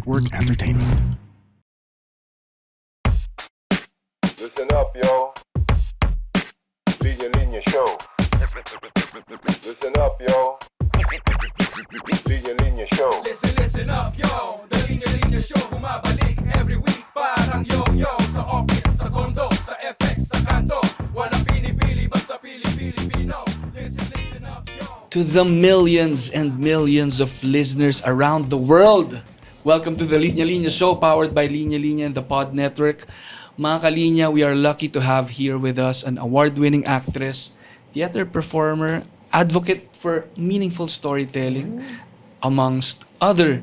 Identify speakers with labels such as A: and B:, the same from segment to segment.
A: Network Entertainment.
B: Listen up, yo. Linya Linya Show. Listen up, yo. Linya Linya Show.
C: Listen up, yo. The Linya Linya Show bumabalik every week. Parang yo-yo. Sa office, sa condo, sa FX, sa kanto. Walang pinipili, basta Pilipino. Listen up, yo.
D: To the millions and millions of listeners around the world. Welcome to the Linya Linya Show, powered by Linya Linya and the Pod Network. Mga Kalinya, we are lucky to have here with us an award-winning actress, theater performer, advocate for meaningful storytelling, amongst other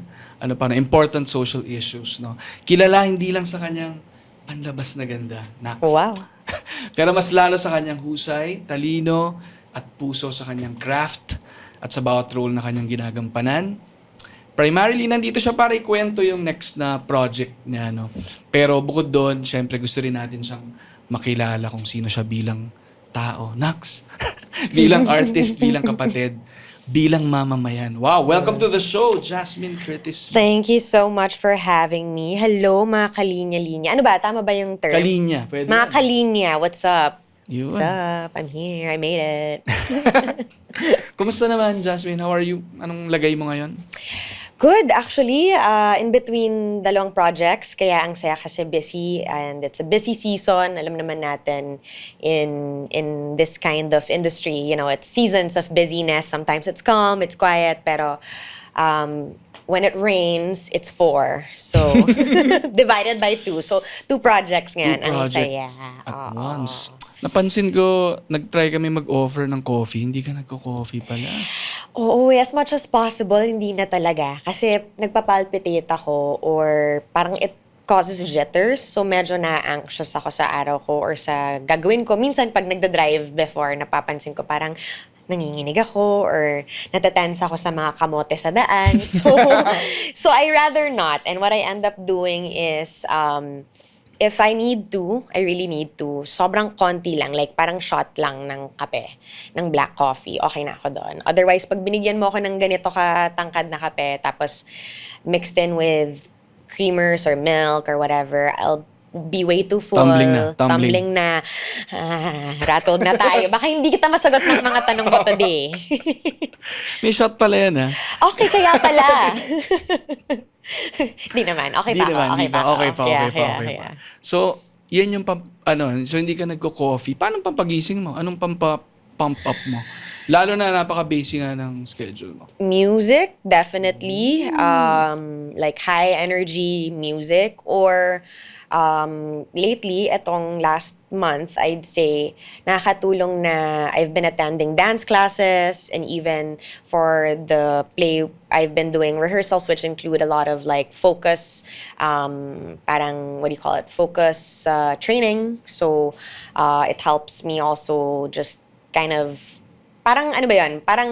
D: important social issues. No? Kilala hindi lang sa kanyang panlabas na ganda, Nax.
E: Wow.
D: Pero mas lalo sa kanyang husay, talino, at puso sa kanyang craft at sa bawat role na kanyang ginagampanan. Primarily, nandito siya para ikwento yung next na project niya. No? Pero bukod doon, syempre gusto rin natin siyang makilala kung sino siya bilang tao. Nax! Bilang artist, bilang kapatid, bilang mamamayan. Wow! Welcome to the show, Jasmine Curtis.
E: Thank you so much for having me. Hello, mga kalinya-linya. Ano ba? Tama ba yung term?
D: Kalinya. Pwede
E: Mga
D: yan.
E: kalinya, what's up?
D: Yun.
E: What's up? I'm here. I made it.
D: Kumusta naman, Jasmine? How are you? Anong lagay mo ngayon?
E: Good, actually. In between dalawang projects, kaya ang saya kasi busy and it's a busy season. Alam naman natin in this kind of industry, you know, it's seasons of busyness. Sometimes it's calm, it's quiet, pero when it rains, it's 4. So, divided by 2. So, 2 projects ngayon. Ang saya.
D: At
E: Oo.
D: once. Napansin ko, nag-try kami mag-offer ng coffee. Hindi ka nagko-coffee pala.
E: Oo, as much as possible, hindi na talaga. Kasi nagpapalpitate ako or parang it causes jitters. So medyo na-anxious ako sa araw ko or sa gagawin ko. Minsan pag nagda-drive before, napapansin ko parang nanginginig ako or natatense ako sa mga kamote sa daan. So I rather not. And what I end up doing is, if I need to, I really need to, sobrang konti lang, like parang shot lang ng kape, ng black coffee, okay na ako doon. Otherwise, pag binigyan mo ako ng ganito katangkad na kape, tapos mixed in with creamers or milk or whatever, I'll be way too full.
D: Tumbling na.
E: Rattled na tayo. Baka hindi kita masagot ng mga tanong mo today.
D: May shot pala yan, ha?
E: Okay, kaya pala. Hindi naman. Okay pa ako.
D: Okay pa.
E: Yeah.
D: So, yan yung so hindi ka nagko-coffee. Paano pampagising mo? Anong pump up mo? Lalo na napaka-busy nga ng schedule mo.
E: Music, definitely. Like high energy music or lately, etong last month, I'd say, nakakatulong na I've been attending dance classes and even for the play, I've been doing rehearsals which include a lot of like focus, parang, what do you call it? Focus training. So, it helps me also just kind of, parang ano ba yun? Parang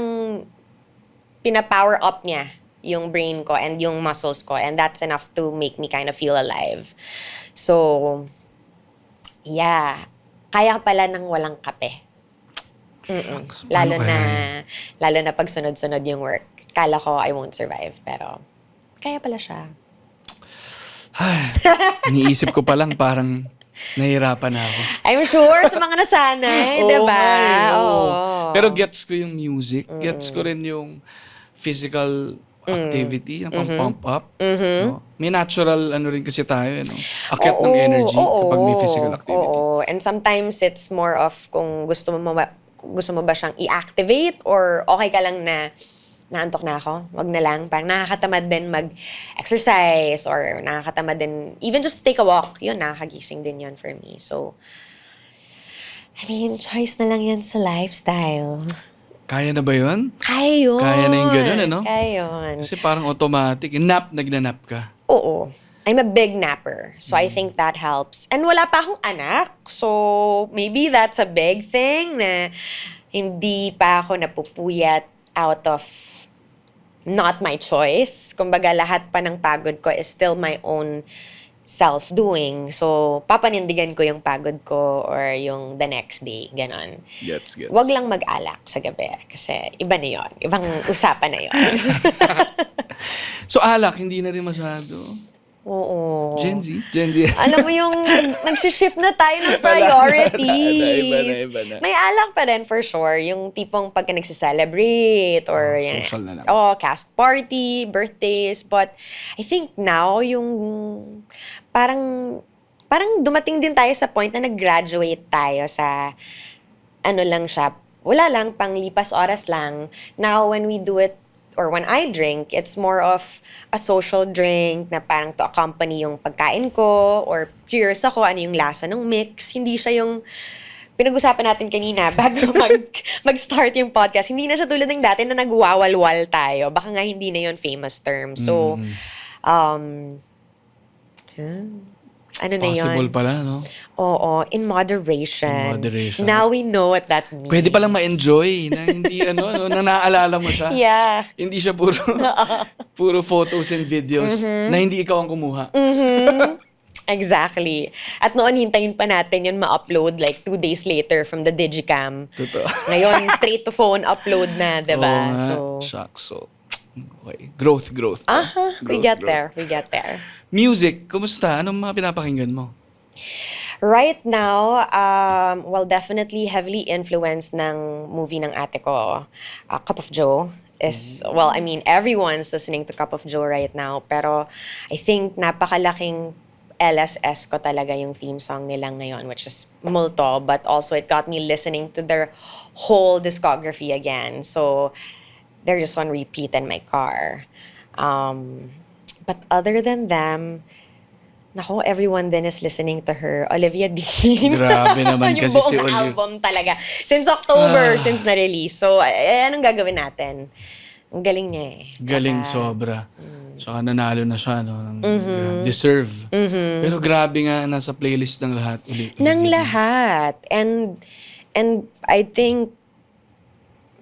E: pina-power up niya yung brain ko and yung muscles ko, and that's enough to make me kind of feel alive. So, yeah. Kaya pala ng walang kape. Lalo na pag sunod-sunod yung work. Kala ko I won't survive, pero kaya pala siya.
D: Iniisip ko pa lang parang nahihirapan na ako.
E: I'm sure sa mga nasanay,
D: Oo
E: diba?
D: nga eh, oo.
E: Oo.
D: Pero gets ko yung music. Gets ko rin yung physical activity, yung pump up. No? May natural rin kasi tayo, no? Akyat ng energy kapag may physical activity.
E: Oo. And sometimes it's more of kung gusto mo ba siyang i-activate or okay ka lang na naantok na ako, wag na lang. Parang nakakatamad din mag-exercise or nakakatamad din, even just take a walk, yun, nakakagising din yun for me. So, I mean, choice na lang yan sa lifestyle.
D: Kaya na ba yun?
E: Kaya yun.
D: Kaya na yung ganun, ano?
E: Kaya yun.
D: Kasi parang automatic. Nagnanap ka.
E: Oo. I'm a big napper. So I think that helps. And wala pa akong anak. So maybe that's a big thing na hindi pa ako napupuyat out of not my choice. Kumbaga lahat pa ng pagod ko is still my own self-doing. So, papanindigan ko yung pagod ko or yung the next day, ganon.
D: Gets.
E: Wag lang mag-alak sa gabi kasi iba na yon, ibang usapan na yon.
D: So, alak, hindi na rin masyado.
E: Oo.
D: Gen Z?
E: Alam mo yung nag-shift na tayo ng priorities.
D: Iba na.
E: May alak pa rin for sure. Yung tipong pagka nagsiselebrate or
D: social na lang.
E: cast party, birthdays. But I think now yung parang dumating din tayo sa point na nag-graduate tayo sa ano lang siya. Wala lang, pang lipas oras lang. Now when we do it, or when I drink, it's more of a social drink na parang to accompany yung pagkain ko or curious ako ano yung lasa ng mix. Hindi siya yung pinag-usapan natin kanina bago mag-start yung podcast. Hindi na siya tulad ng dati na nagwawalwal tayo. Baka nga hindi na yun famous term. So, ano na yun?
D: Possible pala, no?
E: Oo, in moderation.
D: In moderation.
E: Now we know what that means.
D: Pwede palang ma-enjoy na hindi na naaalala mo siya.
E: Yeah.
D: Hindi siya puro photos and videos na hindi ikaw ang kumuha.
E: Exactly. At noon, hintayin pa natin yun ma-upload like 2 days later from the Digicam.
D: Totoo.
E: Ngayon, straight to phone upload na, diba?
D: Oo nga.
E: So,
D: Shucks. So, okay. Growth.
E: we get there.
D: Music, kumusta? Anong mga pinapakinggan mo?
E: Right now, well, definitely heavily influenced ng movie ng ate ko, Cup of Joe. Well, I mean, everyone's listening to Cup of Joe right now. Pero I think napakalaking LSS ko talaga yung theme song nila ngayon, which is Multo. But also, it got me listening to their whole discography again. So, they're just on repeat in my car. But other than them, nako, everyone din is listening to her. Olivia Dean.
D: Grabe naman
E: yung
D: kasi si
E: buong
D: Olivia.
E: album talaga. Since October, since na-release. So, anong gagawin natin? Ang galing niya eh.
D: Galing sobra. Saka nanalo na siya, no? Deserve. Pero grabe nga, nasa playlist ng lahat.
E: Ng lahat. And I think,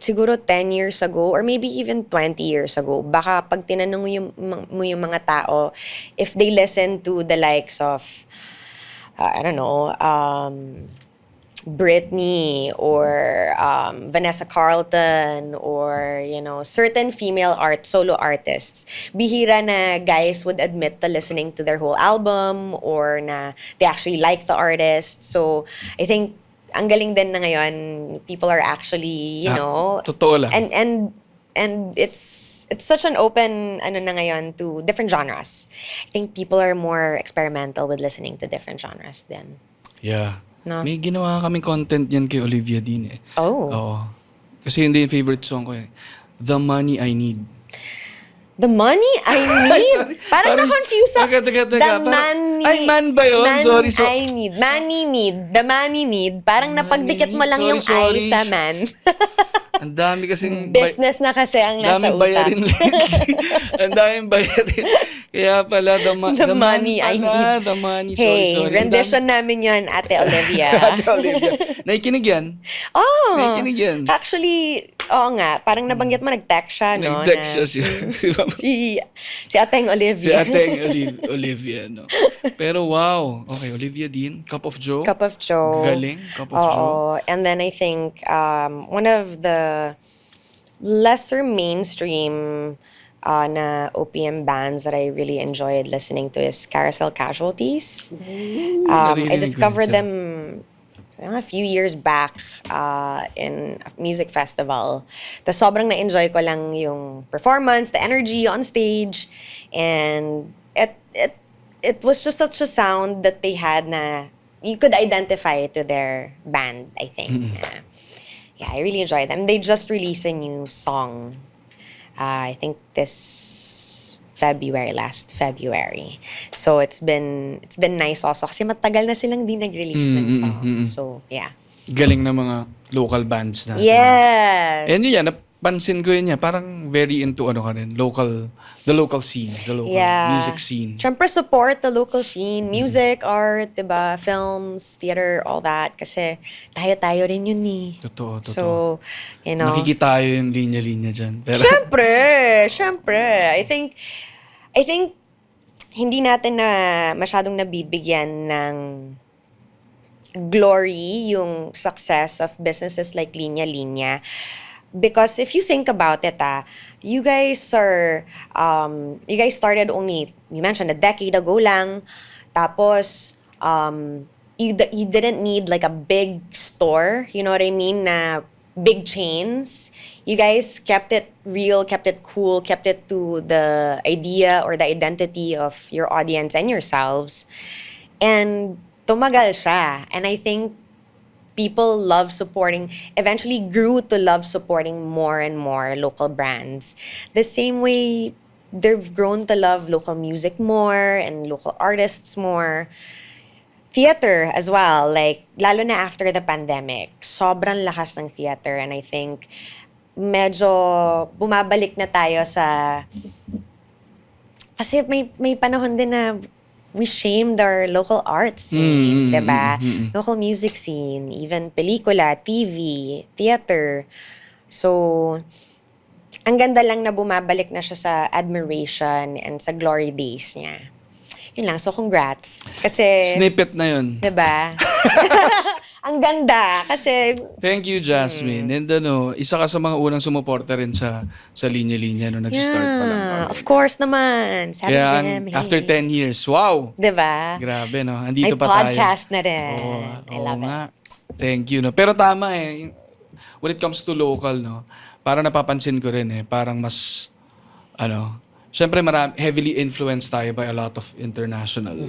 E: siguro 10 years ago, or maybe even 20 years ago, baka pag tinanong mo yung mga tao, if they listen to the likes of, I don't know, Britney or Vanessa Carlton or, certain female solo artists, bihira na guys would admit to listening to their whole album or na they actually like the artist. So, I think, ang galing din na ngayon, people are actually,
D: totoo lang.
E: And it's such an open na ngayon to different genres. I think people are more experimental with listening to different genres then.
D: Yeah.
E: No?
D: May ginawa kaming content yan kay Olivia Dean eh.
E: Oh.
D: Oo. Kasi hindi yung favorite song ko eh. The Money I Need.
E: The money I need? Parang na-confuse ako.
D: Teka.
E: The money.
D: Ay, man ba yun?
E: Man
D: Sorry.
E: I need. Money need. The money need. Parang napagdikit mo lang
D: Sorry,
E: yung
D: sorry.
E: I sa man.
D: Ang dami kasing...
E: Business na kasi ang nasa
D: daming
E: utak.
D: bayarin lately. Ang daming bayarin. Kaya pala, the
E: money I need.
D: The money.
E: Hey,
D: Sorry.
E: rendition namin yun, Ate Olivia.
D: Ate Olivia. Naikinig yan?
E: Oh!
D: Naikinig yan?
E: Actually, oo nga. Parang nabanggit mo, nag-text siya, no?
D: Nag-text siya
E: Si Ateng
D: Si
E: Olivia.
D: Ateng Olivia, no? Pero wow. Okay, Olivia Dean, Cup of Joe.
E: Cup of Joe.
D: Galing, Cup of Joe.
E: Oo. And then I think one of the lesser mainstream na OPM bands that I really enjoyed listening to is Carousel Casualties. I
D: Narinig ko
E: discovered
D: yun
E: them a few years back in a music festival. Tapos sobrang na-enjoy ko lang yung performance, the energy on stage, and it was just such a sound that they had na you could identify to their band, I think. Yeah, I really enjoyed them. They just released a new song. I think last February. So it's been nice also kasi matagal na silang di nag-release ng song. So, yeah.
D: Galing na mga local bands na.
E: Yes.
D: And yun yan, napansin ko yun yan. Parang very into the local scene, the local music scene.
E: Siyempre support the local scene, music, art, diba, films, theater, all that. Kasi tayo rin yun eh.
D: Totoo.
E: So,
D: Nakikita tayo yung linya-linya dyan. Pero,
E: Siyempre. I think hindi natin na masyadong nabibigyan ng glory yung success of businesses like Linya Linya. Because if you think about it, you guys started only, you mentioned, a decade ago lang. Tapos, you didn't need like a big store, you know what I mean, na big chains. You guys kept it real, kept it cool, kept it to the idea or the identity of your audience and yourselves. And tumagal siya. And I think people eventually grew to love supporting more and more local brands. The same way they've grown to love local music more and local artists more. Theater as well, like, lalo na after the pandemic, sobrang lakas ng theater, and I think medyo bumabalik na tayo sa, kasi may panahon din na we shamed our local art scene, diba? Local music scene, even pelikula, TV, theater. So, ang ganda lang na bumabalik na siya sa admiration and sa glory days niya. Yun lang, so congrats. Kasi,
D: Snippet na yun.
E: diba? Ang ganda, kasi,
D: Thank you, Jasmine. And isa ka sa mga unang sumuporta rin sa linya-linya nung nag-start pa lang kami.
E: of course naman. Sabi
D: Kaya
E: Jem, hey.
D: after 10 years, wow!
E: Diba?
D: Grabe, no?
E: May
D: Andito pa tayo.
E: podcast na rin.
D: Oo,
E: I
D: oo
E: love it.
D: nga. Thank you, no? Pero tama when it comes to local, no? Parang napapansin ko rin parang mas, syempre heavily influenced tayo by a lot of international,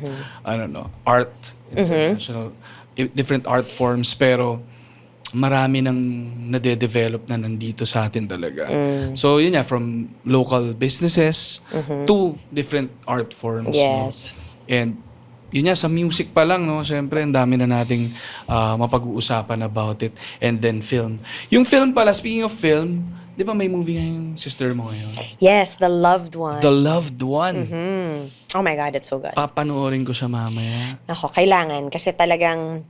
D: art, international, different art forms, pero marami nang nade-develop na nandito sa atin talaga. So, yun from local businesses to different art forms.
E: Yes.
D: No? And yun sa music pa lang, no? Siyempre, ang dami na nating mapag-uusapan about it. And then film. Yung film pala, speaking of film, di ba may movie nga yung sister mo ngayon?
E: Yes, The Loved One.
D: The Loved One.
E: Oh my God, it's so good.
D: Papanoorin ko siya mamaya.
E: Nako, kailangan. Kasi talagang,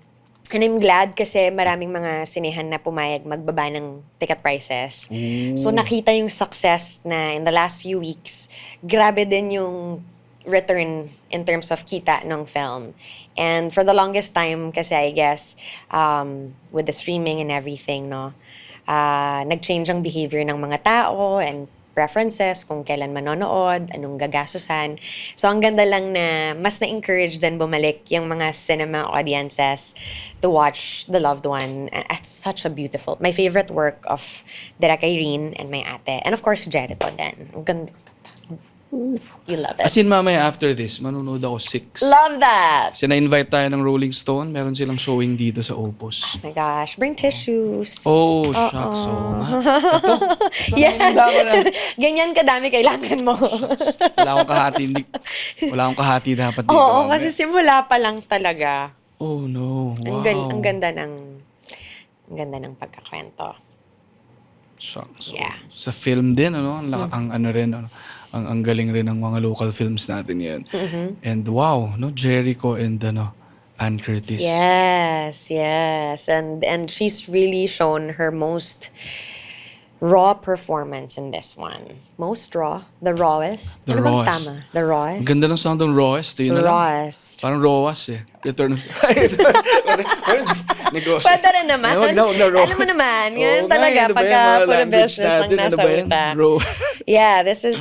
E: and I'm glad kasi maraming mga sinehan na pumayag magbaba ng ticket prices. So nakita yung success na in the last few weeks, grabe din yung return in terms of kita ng film. And for the longest time, kasi I guess, with the streaming and everything, nag-change ang behavior ng mga tao and preferences, kung kailan manonood, anong gagastusan. So, ang ganda lang na mas na-encourage din bumalik yung mga cinema audiences to watch The Loved One. It's such a beautiful, my favorite work of Direk Irene and my ate. And of course, Jericho din. Ang ganda. You love it.
D: As in, mamaya after this, manonood ako 6.
E: Love that!
D: Kasi na-invite tayo ng Rolling Stone. Meron silang showing dito sa Opus.
E: Oh my gosh, bring tissues.
D: Oh, shucks. Oh,
E: Yeah. Ganyan kadami kailangan mo.
D: Wala akong kahati dapat dito.
E: Oo,
D: mamaya.
E: kasi simula pa lang talaga.
D: Oh, no. Wow.
E: Ang ganda ng pagkakwento.
D: Shucks.
E: Yeah.
D: Sa film din, ang galing rin ng mga local films natin yan. And wow, Jericho and Ann Curtis.
E: Yes. And she's really shown her most raw performance in this one. Most raw? The rawest?
D: The
E: Ano bang
D: rawest.
E: tama? The rawest?
D: Ang ganda ng sound ng rawest. Yun na lang.
E: Rawest.
D: Parang rawas Return of... Negosyo.
E: Pwede rin naman.
D: Wag na, raw.
E: Alam mo naman, yun
D: Oo nga,
E: talaga,
D: ano ba
E: pagka
D: yan, mga
E: puro
D: language
E: business ang
D: natin, ano
E: nasa
D: ba yan?
E: utak.
D: Raw.
E: Yeah, this is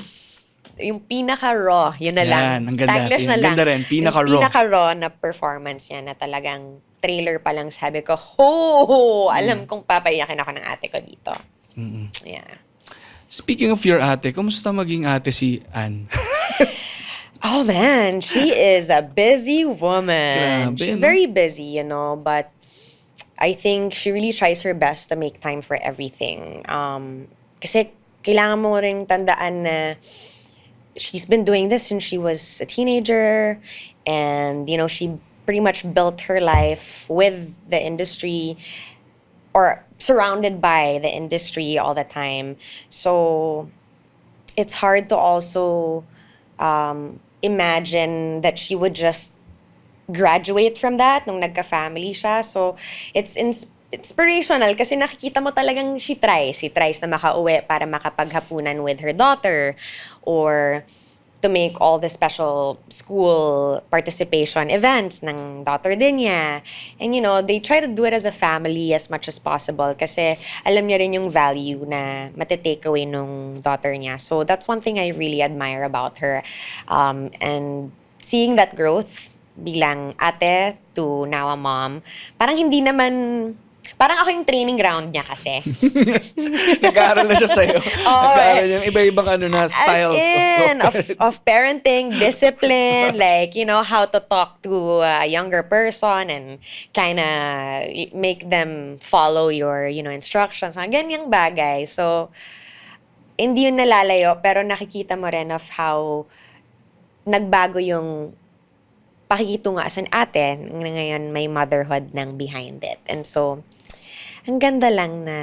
E: yung pinaka-raw. Yun na lang.
D: Yan, ang ganda.
E: Taglish na
D: Ang
E: lang.
D: ganda rin, pinaka-raw.
E: Yung pinaka-raw na performance niya na talagang trailer pa lang sabi ko, ho! Alam kong papaiyakin ako ng ate ko dito. Yeah.
D: Speaking of your ate, kumusta maging ate si Ann?
E: Oh man, she is a busy woman.
D: Grabe,
E: She's
D: no?
E: very busy, but I think she really tries her best to make time for everything. Kasi kailangan mo ring tandaan na she's been doing this since she was a teenager, and she pretty much built her life with the industry or surrounded by the industry all the time. So it's hard to also imagine that she would just graduate from that nung nagka-family siya. So it's inspirational kasi nakikita mo talagang she tries na makauwi para makapaghapunan with her daughter, or to make all the special school participation events ng daughter din niya. And they try to do it as a family as much as possible kasi alam niya rin yung value na matitake away nung daughter niya. So that's one thing I really admire about her. And seeing that growth bilang ate to now a mom, parang ako yung training ground niya kasi.
D: Nag-aaral na siya sa'yo. Nag-aaral niya. Iba-ibang styles
E: of parenting, discipline, like, how to talk to a younger person and kind of make them follow your, instructions. Mga ganyang bagay. So, hindi yun nalalayo, pero nakikita mo rin of how nagbago yung pakikitungo as an ate. Ngayon, may motherhood nang behind it. And so, ang ganda lang na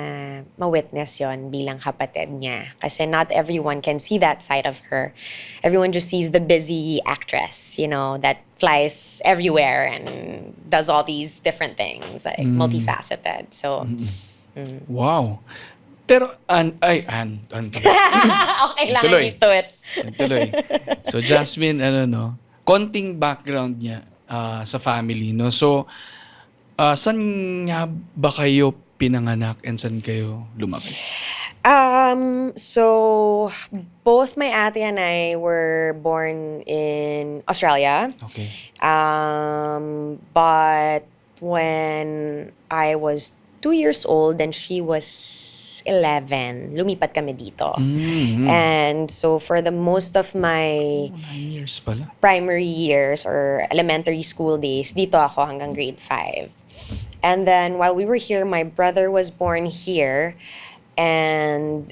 E: ma-witness yon bilang kapatid niya. Kasi not everyone can see that side of her. Everyone just sees the busy actress, that flies everywhere and does all these different things, like multifaceted. So,
D: Wow. Pero,
E: okay lang,
D: Tuloy.
E: I'm used to it.
D: tuloy. So, Jasmine, konting background niya sa family, no? So, saan nga ba kayo pinanganak and saan kayo lumaki?
E: So both my ate and I were born in Australia.
D: Okay.
E: But when I was 2 years old and she was 11, lumipat kami dito. And so for the most of my
D: 9 years pala.
E: primary years or elementary school days, dito ako hanggang grade 5. And then while we were here, my brother was born here. And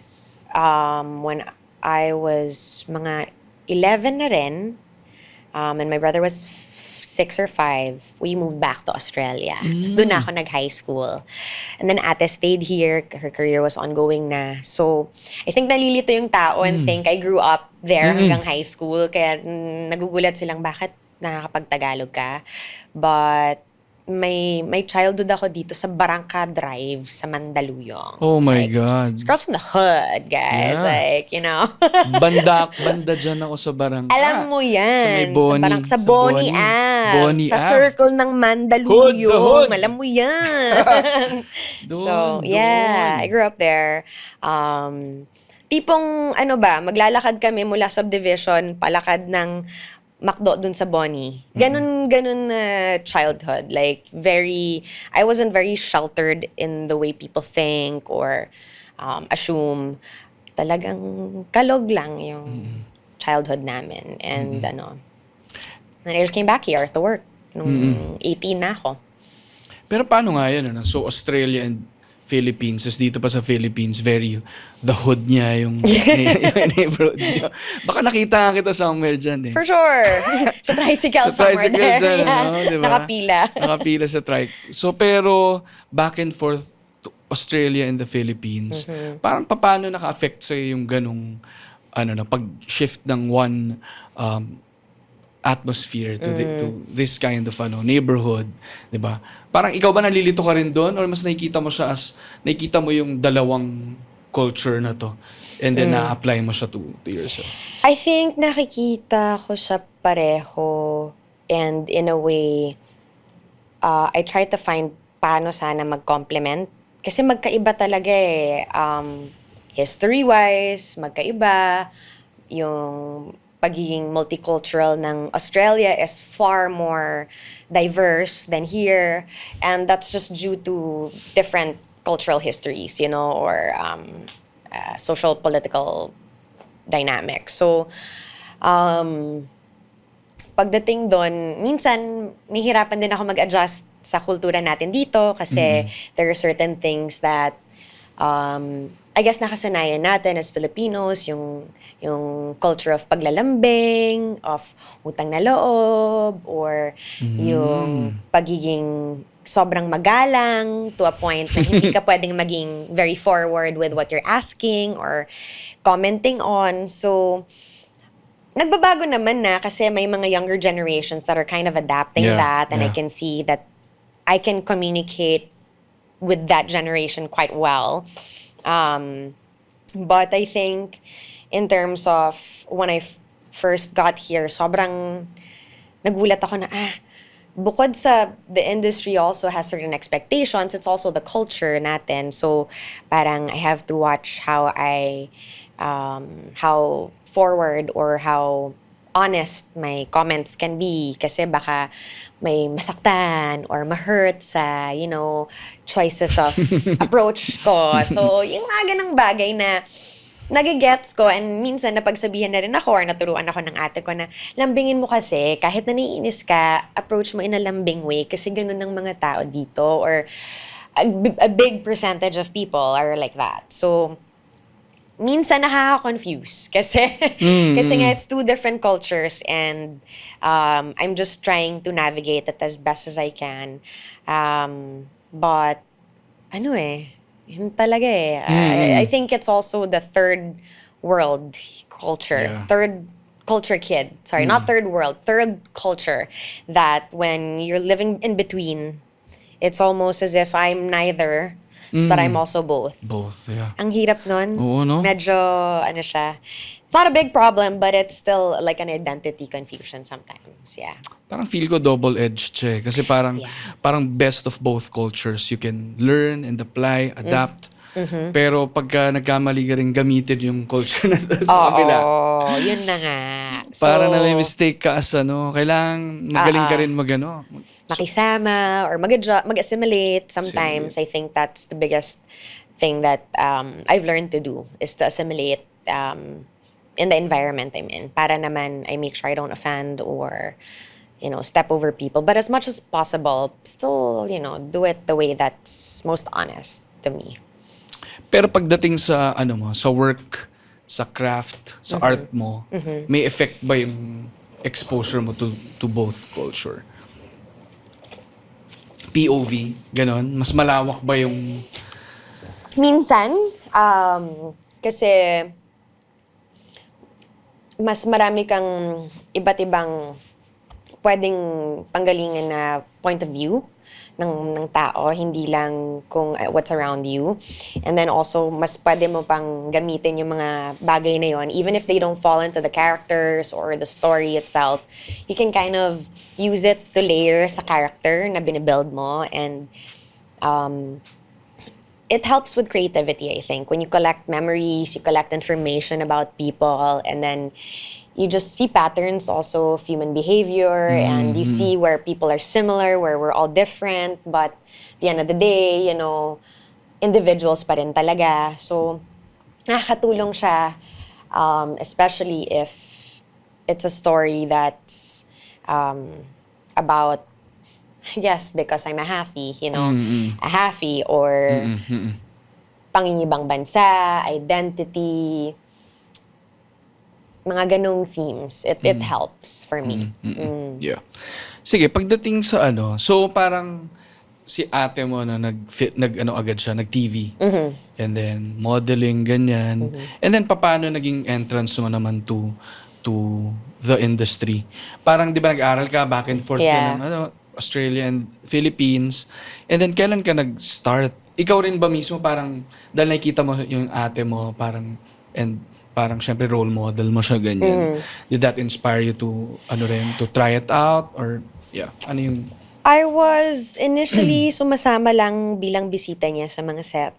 E: when I was mga 11 na rin, and my brother was 6 or 5, we moved back to Australia. So doon na ako nag-high school. And then ate stayed here. Her career was ongoing na. So I think nalilito yung tao and think I grew up there hanggang high school. Kaya nagugulat silang bakit nakakapag-Tagalog ka. But may childhood ako dito sa Barangka Drive sa Mandaluyong.
D: Oh my God.
E: It's girls from the hood, guys.
D: Yeah. Banda dyan ako sa Barangka.
E: Alam mo yan.
D: Sa may Boni.
E: Sa Boni Ave.
D: Boni
E: sa
D: Ave.
E: circle ng Mandaluyong.
D: Hood.
E: Alam mo yan. So, yeah.
D: Doon.
E: I grew up there. Tipong, maglalakad kami mula subdivision, palakad ng McDo dun sa Boni. Ganun childhood. Like, I wasn't very sheltered in the way people think or assume. Talagang kalog lang yung childhood namin. And then I just came back here to work nung 18 na ako.
D: Pero paano nga yun? So, Australia and Philippines. Tapos dito pa sa Philippines, the hood niya, yung neighborhood niya. Baka nakita nga kita somewhere dyan eh.
E: For sure. Sa tricycle somewhere there.
D: Dyan,
E: Yeah.
D: diba?
E: Nakapila.
D: sa trike. So, pero back and forth to Australia and the Philippines, parang paano naka-affect sa'yo yung ganong pag-shift ng one atmosphere to this kind of neighborhood, 'di ba? Parang ikaw ba nalilito ka rin doon or mas nakikita mo yung dalawang culture na to and then na-apply mo siya to yourself?
E: I think nakikita ko siya pareho and in a way I try to find paano sana mag-complement kasi magkaiba talaga eh. History-wise, magkaiba. Yung pagiging multicultural ng Australia is far more diverse than here. And that's just due to different cultural histories, or social political dynamics. So, pagdating doon, minsan, nihirapan din ako mag-adjust sa kultura natin dito kasi there are certain things that I guess nakasanayan natin as Filipinos, yung culture of paglalambing, of utang na loob, or yung pagiging sobrang magalang to a point na hindi ka pwedeng maging very forward with what you're asking or commenting on. So, nagbabago naman na kasi may mga younger generations that are kind of adapting that and I can see that I can communicate with that generation quite well. But I think in terms of when I first got here, sobrang nagulat ako na, bukod sa the industry also has certain expectations, it's also the culture natin. So, parang I have to watch how forward or how honest my comments can be kasi baka may masaktan or ma-hurt sa, choices of approach ko. So, yung mga ganang bagay na nagigets ko and minsan napagsabihan na rin ako or naturuan ako ng ate ko na lambingin mo kasi kahit naniinis ka, approach mo in a lambing way kasi ganun ng mga tao dito or a big percentage of people are like that. So, minsan nakaka-confuse kasi kasi nga it's two different cultures and I'm just trying to navigate it as best as I can. But yun talaga I think it's also the third world culture.
D: Yeah.
E: Third culture kid. Sorry, not third world, third culture that when you're living in between, it's almost as if I'm neither but I'm also both.
D: Both, yeah.
E: Ang hirap nun.
D: Oo, no?
E: Medyo, siya. It's not a big problem, but it's still like an identity confusion sometimes. Yeah.
D: Parang feel ko double-edged siya eh. Kasi parang best of both cultures. You can learn and apply, adapt. Pero pagka nagkamali ka rin gamitin yung culture na sa kabila.
E: Oo, yun na nga.
D: Para na may mistake ka as kailangan magaling ka rin
E: Makisama or mag-assimilate. Sometimes I think that's the biggest thing that I've learned to do is to assimilate in the environment I'm in. Para naman I make sure I don't offend or step over people. But as much as possible, still, do it the way that's most honest to me.
D: Pero pagdating sa sa work, sa craft, sa art mo, may effect ba yung exposure mo to both culture? POV, ganon? Mas malawak ba yung...
E: Minsan, kasi mas marami kang iba't ibang pwedeng panggalingan na point of view ng tao, hindi lang kung what's around you. And then also, mas pwede mo pang gamitin yung mga bagay na yon, even if they don't fall into the characters or the story itself. You can kind of use it to layer sa character na binibuild mo. And it helps with creativity, I think. When you collect memories, you collect information about people, and then you just see patterns also of human behavior, and you see where people are similar, where we're all different, but at the end of the day, individuals pa rin talaga. So, nakakatulong siya, especially if it's a story that's about, yes, because I'm a halfie, a halfie, or pangingibang bansa, identity, mga ganong themes. It helps for me.
D: Yeah. Sige, pagdating sa so parang si ate mo na agad siya, nag-TV. And then modeling, ganyan. And then paano naging entrance mo naman to the industry? Parang 'di ba nag-aral ka back and forth ka ng Australia and Philippines. And then kailan ka nag-start? Ikaw rin ba mismo parang dahil nakita mo yung ate mo parang syempre role model mo siya ganyan. Did that inspire you to to try it out or ano yung
E: I was initially sumasama lang bilang bisita niya sa mga set.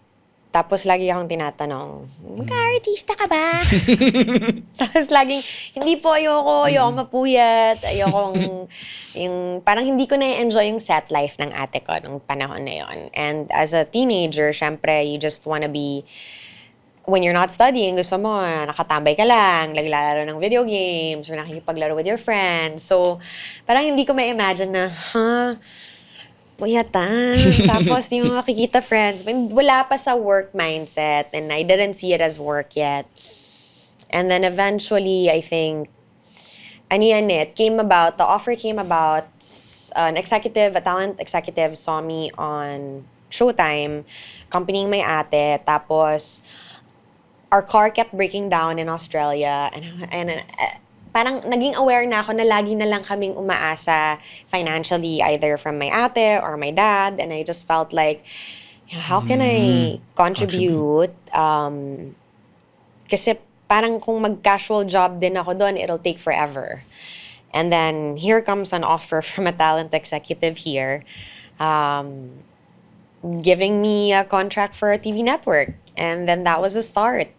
E: Tapos lagi akong tinatanong, magka-artista ka ba? Tapos laging, hindi po, ayoko mapuyat, parang hindi ko na-enjoy yung set life ng ate ko nung panahon na yon. And as a teenager, syempre, you just wanna be, when you're not studying, gusto mo, nakatambay ka lang, naglalaro ng video games, or nakikipaglaro with your friends. So, parang hindi ko ma-imagine na, puyatan. Tapos, yung makikita friends. Wala pa sa work mindset, and I didn't see it as work yet. And then eventually, I think, the offer came about, a talent executive saw me on Showtime, accompanying my ate, tapos, our car kept breaking down in Australia, and parang naging aware na ako na lagi na lang kaming umaasa financially, either from my ate or my dad, and I just felt like, how can I contribute? Kasi parang kung mag-casual job din ako doon, it'll take forever. And then, here comes an offer from a talent executive here, giving me a contract for a TV network. And then that was a start.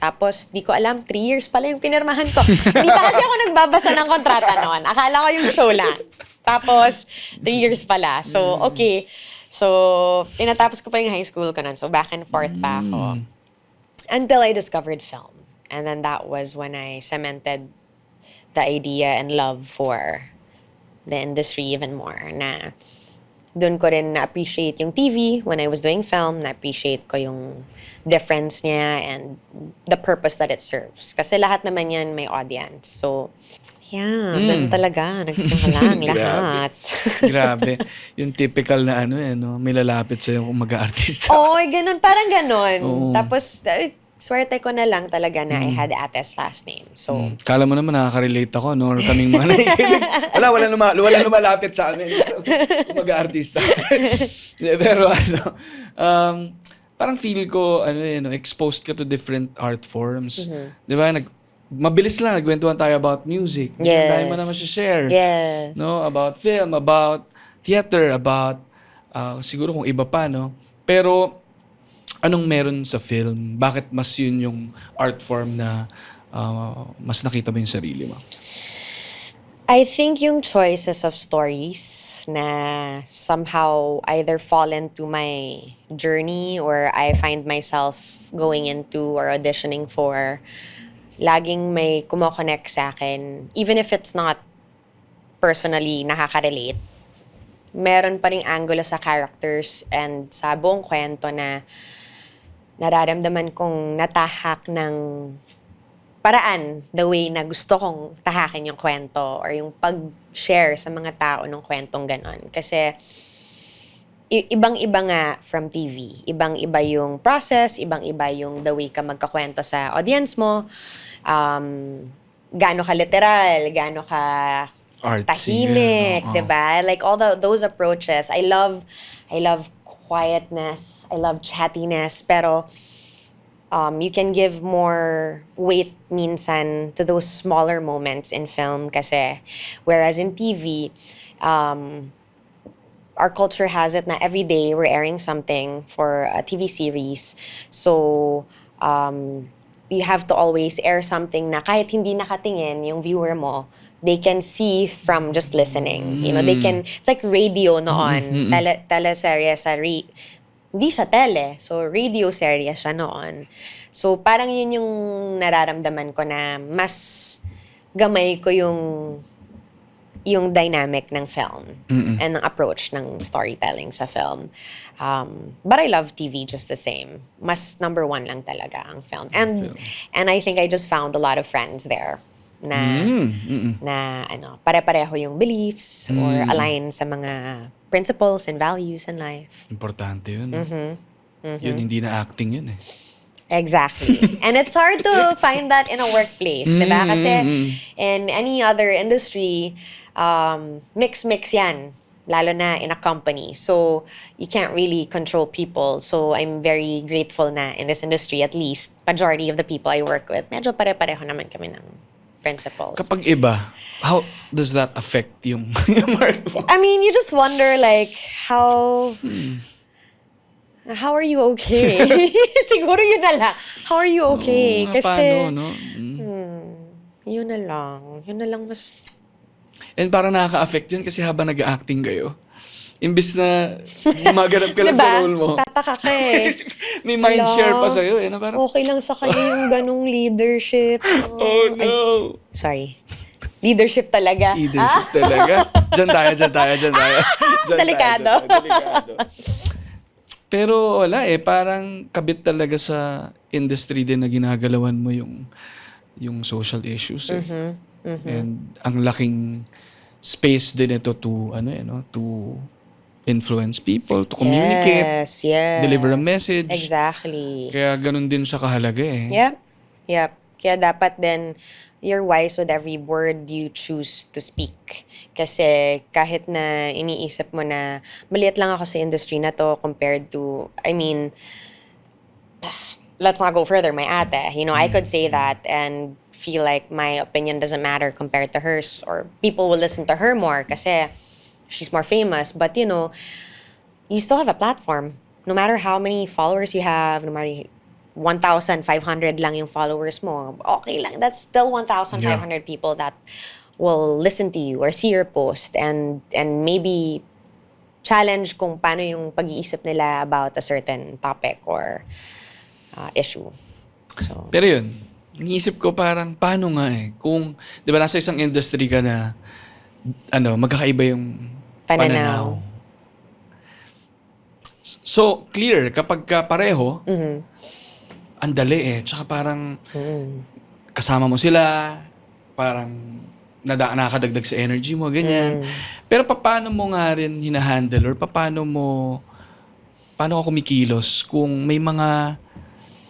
E: Tapos, di ko alam, 3 years pala yung pinirmahan ko. Hindi pa kasi ako nagbabasa ng kontrata noon. Akala ko yung show lang. Tapos, 3 years pala. So, okay. So, tinatapos ko pa yung high school ko nun. So, back and forth pa ako. Until I discovered film. And then that was when I cemented the idea and love for the industry even more. Na doon ko rin na-appreciate yung TV when I was doing film. Na-appreciate ko yung difference niya and the purpose that it serves. Kasi lahat naman yan may audience. So, yeah, doon talaga. Nagsimula ang lahat.
D: Grabe. Yung typical na no? May lalapit sa'yo kung mag-aartista.
E: Oo, ganun. Parang ganun.
D: Oo.
E: Tapos, swerte ko na lang talaga na I had Ate's last name. So,
D: Kala mo naman nakaka-relate ako, no? Or kaming mga nakikinig. Wala lumalapit sa amin. Mag-aartista. Pero parang feel ko, exposed ka to different art forms. Di ba? Mabilis lang, nagkwentuhan tayo about music.
E: Yes.
D: Dahil mo naman share.
E: yes.
D: No? About film, about theater, about siguro kung iba pa, no? Pero, anong meron sa film? Bakit mas yun yung art form na mas nakita mo yung sarili mo?
E: I think yung choices of stories na somehow either fall into my journey or I find myself going into or auditioning for, laging may kumo-connect sa akin. Even if it's not personally nakaka-relate, meron pa ring angulo sa characters and sa buong kwento na nararamdaman kong natahak ng paraan, the way na gusto kong tahakin yung kwento or yung pag-share sa mga tao ng kwentong ganon. Kasi ibang-iba nga from TV. Ibang-iba yung process, ibang-iba yung the way ka magkakwento sa audience mo. Gaano ka literal, gaano ka
D: Artsy,
E: tahimik,
D: oo.
E: 'di ba? Like all those approaches. I love quietness, I love chattiness, pero you can give more weight minsan to those smaller moments in film kasi whereas in TV, our culture has it na every day we're airing something for a TV series. So, you have to always air something na kahit hindi nakatingin yung viewer mo, they can see from just listening. You know, it's like radio noon. Teleserye sa hindi siya tele. So, radio serye siya noon. So, parang yun yung nararamdaman ko na mas gamay ko yung dynamic ng film and ng approach ng storytelling sa film. But I love TV just the same. Mas number one lang talaga ang film. And I think I just found a lot of friends there na pare-pareho yung beliefs or align sa mga principles and values in life.
D: Importante yun. Yun, hindi na acting yun eh.
E: Exactly. And it's hard to find that in a workplace, diba? Kasi in any other industry, mix yan. Lalo na in a company. So, you can't really control people. So, I'm very grateful na in this industry, at least, majority of the people I work with, medyo pare-pareho naman kami ng principles.
D: Kapag iba, how does that affect yung art form?
E: I mean, you just wonder, like, how are you okay? Siguro yun na lang. How are you okay?
D: Oo,
E: Kasi,
D: paano, no?
E: yun na lang mas...
D: And parang nakaka-affect yun kasi habang nag-acting kayo, imbis na maganap ka lang
E: Diba?
D: sa role mo,
E: Tataka ka eh.
D: may mind
E: Hello?
D: share pa sa'yo eh. Na parang,
E: Okay lang sa kanya yung ganong leadership.
D: oh no!
E: Sorry. Leadership talaga.
D: Leadership talaga. Diyan tayo. Diyan
E: Delikado.
D: Delikado. Pero wala eh, parang kabit talaga sa industry din na ginagalawan mo yung social issues eh. And ang laking space din ito to to influence people, to communicate,
E: Yes.
D: deliver a message.
E: Exactly.
D: Kaya ganun din siya kahalaga eh.
E: Yep. Kaya dapat din you're wise with every word you choose to speak. Kasi kahit na iniisip mo na maliit lang ako sa industry na to compared to, I mean, let's not go further, my ate. You know, I could say that and feel like my opinion doesn't matter compared to hers, or people will listen to her more kasi she's more famous. But, you know, you still have a platform. No matter how many followers you have, no matter 1,500 lang yung followers mo, okay lang. That's still 1,500 people that will listen to you or see your post and maybe challenge kung paano yung pag-iisip nila about a certain topic or issue. So,
D: Pero yun, iniisip ko parang, paano nga kung, di ba, nasa isang industry ka na, magkakaiba yung pananaw. So, clear, kapag ka pareho, ang dali Tsaka parang, kasama mo sila, parang, nakakadagdag sa energy mo, ganyan. Pero paano mo nga rin hinahandle or paano ka kumikilos kung may mga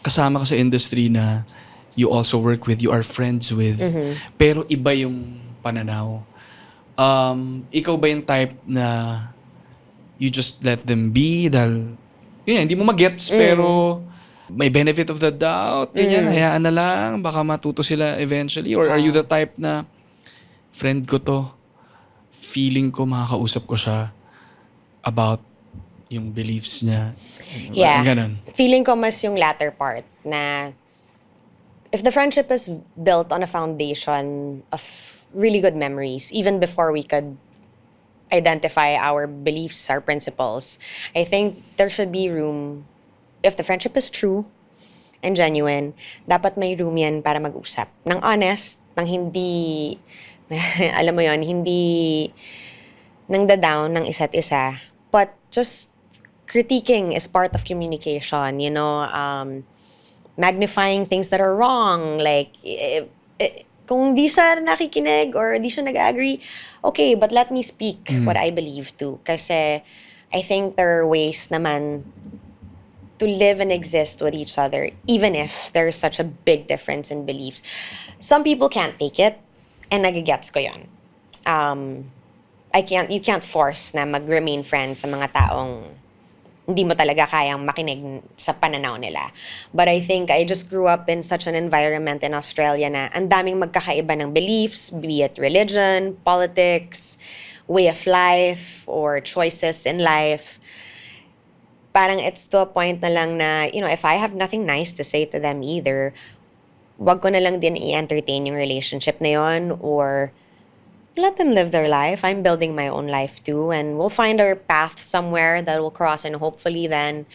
D: kasama ka sa industry na you also work with, you are friends with, pero iba yung pananaw. Ikaw ba yung type na you just let them be dahil, hindi mo magets, pero may benefit of the doubt, ganyan, hayaan na lang, baka matuto sila eventually? Or are you the type na, friend ko to, feeling ko makakausap ko siya about yung beliefs niya?
E: yeah.
D: Ganun.
E: Feeling ko mas yung latter part na if the friendship is built on a foundation of really good memories, even before we could identify our beliefs, our principles, I think there should be room, if the friendship is true and genuine, dapat may room yan para mag-usap. Nang honest, nang hindi, alam mo yon, hindi nang da-down ng isa't isa, but just critiquing is part of communication, you know, magnifying things that are wrong, like, kung di siya nakikinig or di siya nag-agree, okay, but let me speak what I believe too. Kasi I think there are ways naman to live and exist with each other, even if there's such a big difference in beliefs. Some people can't take it, and nagigets ko yun. You can't force na mag-remain friends sa mga taong hindi mo talaga kayang makinig sa pananaw nila. But I think I just grew up in such an environment in Australia na ang daming magkakaiba ng beliefs, be it religion, politics, way of life, or choices in life. Parang it's to a point na lang na, you know, if I have nothing nice to say to them either, wag ko na lang din i-entertain yung relationship na yon, or let them live their life. I'm building my own life too, and we'll find our path somewhere that we'll cross, and hopefully then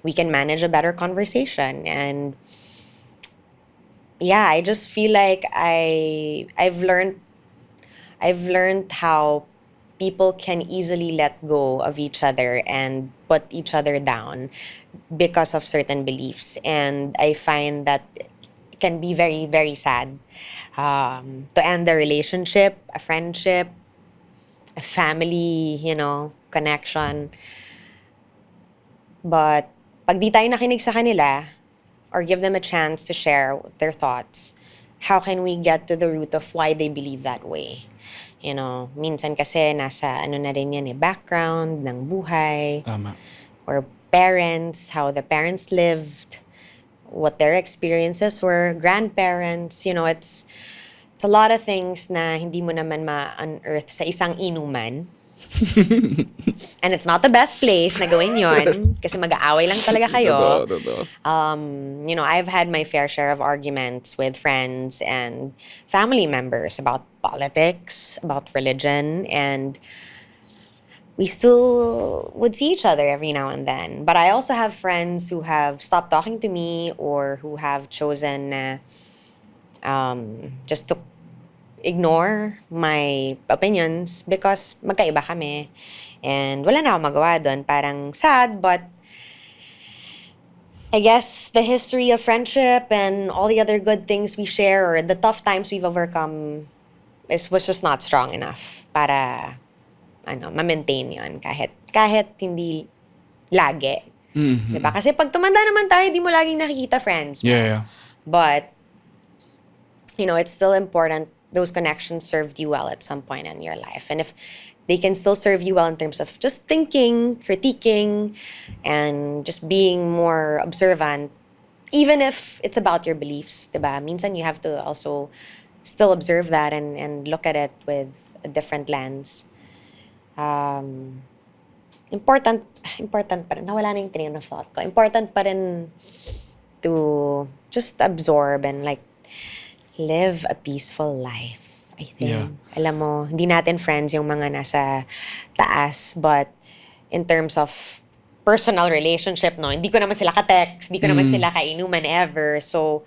E: we can manage a better conversation. And yeah, I just feel like I've learned how people can easily let go of each other and put each other down because of certain beliefs, and I find that can be very, very sad. To end a relationship, a friendship, a family, you know, connection. But pag di tayo nakinig sa kanila or give them a chance to share their thoughts, how can we get to the root of why they believe that way? You know, minsan kasi nasa na rin yan background ng buhay.
D: Tama.
E: Or parents, how the parents lived, what their experiences were, grandparents, you know, it's a lot of things na hindi mo naman ma-unearth sa isang inuman. And it's not the best place na gawin yun kasi mag-aaway lang talaga kayo. You know, I've had my fair share of arguments with friends and family members about politics, about religion, and we still would see each other every now and then. But I also have friends who have stopped talking to me or who have chosen just to ignore my opinions because magkaiba kami. And wala na akong magawa doon. Parang sad, but I guess the history of friendship and all the other good things we share or the tough times we've overcome was just not strong enough para ma-maintain yun kahit hindi lagi.
D: Mm-hmm.
E: Diba? Kasi pag tumanda naman tayo, di mo laging nakikita friends mo.
D: Yeah.
E: But, you know, it's still important those connections served you well at some point in your life. And if they can still serve you well in terms of just thinking, critiquing, and just being more observant, even if it's about your beliefs, diba? Minsan you have to also still observe that and look at it with a different lens. Important pa rin. Nawala na yung train of thought ko. Important pa rin to just absorb and like live a peaceful life, I think.
D: Yeah.
E: Alam mo, hindi natin friends yung mga nasa taas, but in terms of personal relationship, no, hindi ko naman sila ka-text, hindi ko naman sila kainuman ever. So,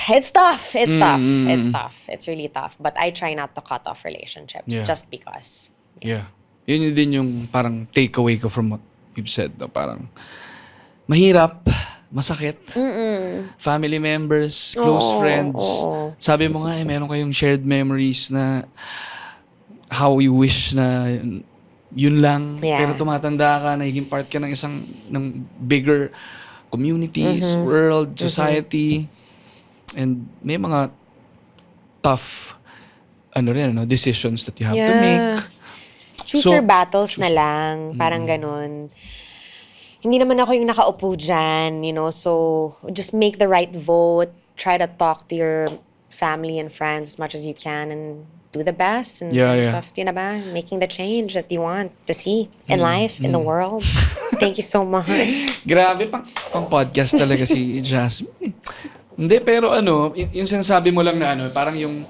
E: it's tough. It's tough. It's really tough. But I try not to cut off relationships
D: Yeah.
E: just because.
D: Yeah. Yun din yung parang takeaway ko from what you've said. No? Parang mahirap, masakit. Family members, close friends. Sabi mo nga, meron kayong shared memories na how you wish na yun lang.
E: Yeah.
D: Pero tumatanda ka, nagiging part ka ng bigger communities, world, society. And may mga tough decisions that you have to make.
E: Choose
D: So,
E: your battles na lang. Parang ganun. Hindi naman ako yung nakaupo dyan, so just make the right vote. Try to talk to your family and friends as much as you can and do the best in terms of, ba, making the change that you want to see in life, in the world. Thank you so much.
D: Grabe, pang podcast talaga si Jasmine. Hindi, pero yung sinasabi mo lang na parang yung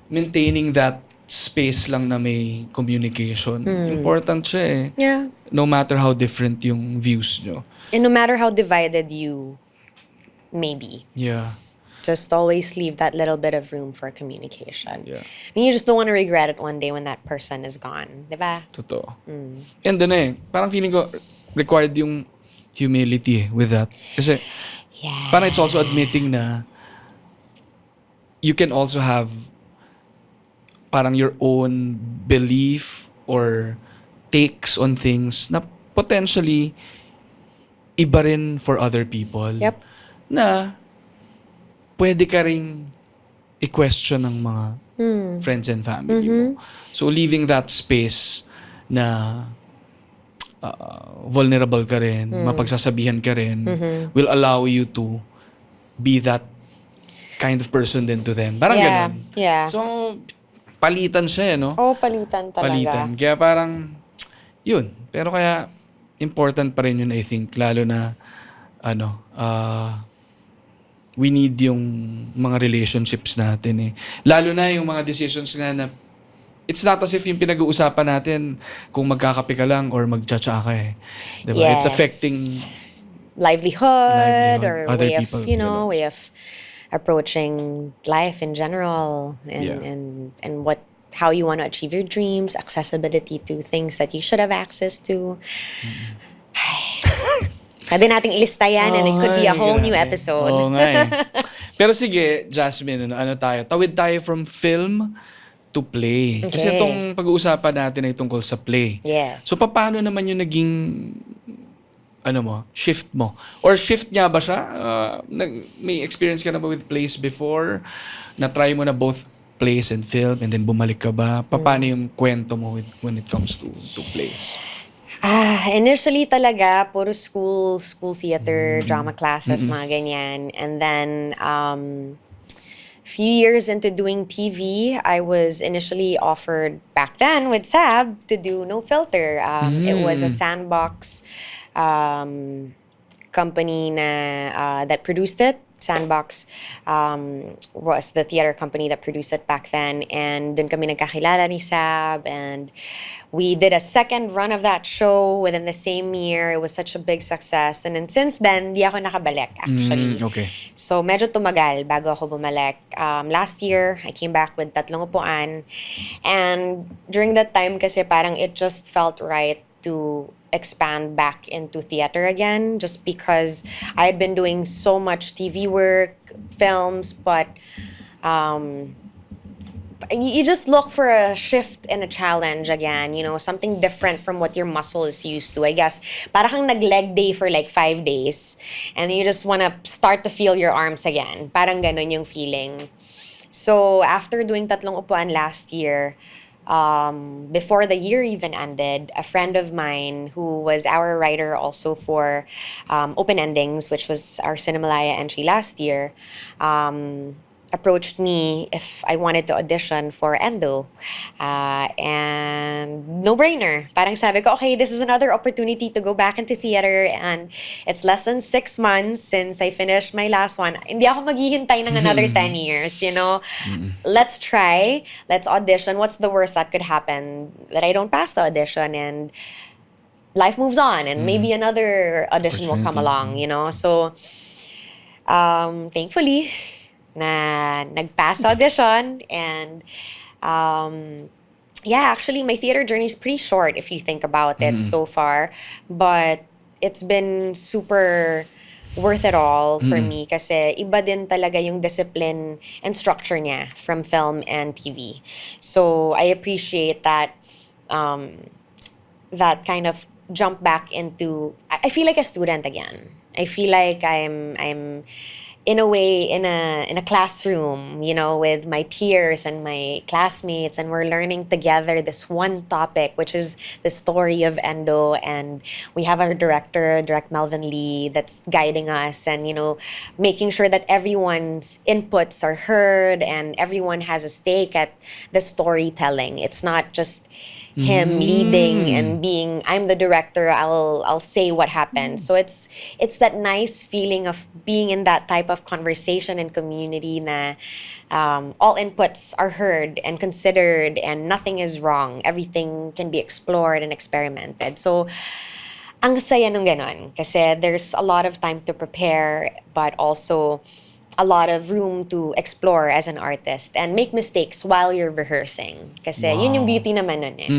D: maintaining that space lang na may communication. Important siya eh.
E: Yeah.
D: No matter how different yung views nyo.
E: And no matter how divided you may be,
D: Yeah.
E: just always leave that little bit of room for communication.
D: Yeah.
E: I mean, you just don't want to regret it one day when that person is gone. Diba?
D: Totoo. And parang feeling ko required yung humility with that. Kasi
E: Yeah.
D: parang it's also admitting na you can also have parang your own belief or takes on things na potentially iba rin for other people.
E: Yep.
D: Na pwede ka ring i-question ng mga friends and family mo. So leaving that space na vulnerable ka rin, mapagsasabihan ka rin, will allow you to be that kind of person din to them. Parang ganun.
E: Yeah.
D: So, palitan siya, no?
E: Oh, palitan talaga.
D: Palitan. Kaya parang, yun. Pero kaya, important pa rin yun, I think. Lalo na, we need yung mga relationships natin eh. Lalo na yung mga decisions nga na, it's not as if yung pinag-uusapan natin kung magkakape ka lang or magtsatsa ka eh. Diba?
E: Yes.
D: It's affecting
E: livelihood or
D: other
E: way
D: people,
E: of, way of approaching life in general and how you want to achieve your dreams, accessibility to things that you should have access to. Pwede nating ilista yan and it could be a whole new episode.
D: Oo nga eh. Pero sige, Jasmine, tawid tayo from film to play. Kasi
E: Okay.
D: itong pag-uusapan natin ay tungkol sa play.
E: Yes.
D: So, paano naman yung naging shift mo? Or shift nga ba siya? May experience ka na ba with plays before? Na-try mo na both plays and film and then bumalik ka ba? Paano yung kwento mo when it comes to plays?
E: Initially talaga, puro school theater, drama classes, mga ganyan. And then, few years into doing TV, I was initially offered back then with Sab to do No Filter. It was a Sandbox company that produced it. Sandbox was the theater company that produced it back then. And dun kami nagkakilala ni Sab. And we did a second run of that show within the same year. It was such a big success. And then since then, di ako nakabalik actually.
D: Okay.
E: So medyo tumagal bago ako bumalik. Last year, I came back with Tatlong Upuan. And during that time kasi parang it just felt right to expand back into theater again just because I had been doing so much TV work, films, but you just look for a shift and a challenge again, something different from what your muscle is used to. I guess, para kang nag-leg day for like 5 days and you just want to start to feel your arms again. Parang ganun yung feeling. So, after doing Tatlong Upuan last year, before the year even ended, a friend of mine who was our writer also for Open Endings, which was our Cinemalaya entry last year, approached me if I wanted to audition for Endo. And no-brainer. Parang sabi ko, okay, this is another opportunity to go back into theater, and it's less than 6 months since I finished my last one. Hindi ako maghihintay ng another 10 years, you know? Let's try. Let's audition. What's the worst that could happen? That I don't pass the audition and life moves on, and maybe another audition will come along, you know? So, thankfully, na nag-pass audition, and yeah, actually my theater journey is pretty short if you think about it so far, but it's been super worth it all for me kasi iba din talaga yung discipline and structure niya from film and TV. So I appreciate that that kind of jump back into, I feel like a student again. I feel like I'm in a way in a classroom, you know, with my peers and my classmates, and we're learning together this one topic, which is the story of Endo. And we have our director, Direct Melvin Lee, that's guiding us and, you know, making sure that everyone's inputs are heard and everyone has a stake at the storytelling. It's not just him leading and being, I'm the director, I'll say what happened. So it's that nice feeling of being in that type of conversation and community na all inputs are heard and considered and nothing is wrong. Everything can be explored and experimented. So ang saya nung ganon kasi there's a lot of time to prepare, but also a lot of room to explore as an artist and make mistakes while you're rehearsing. Kasi yun yung beauty naman nun eh.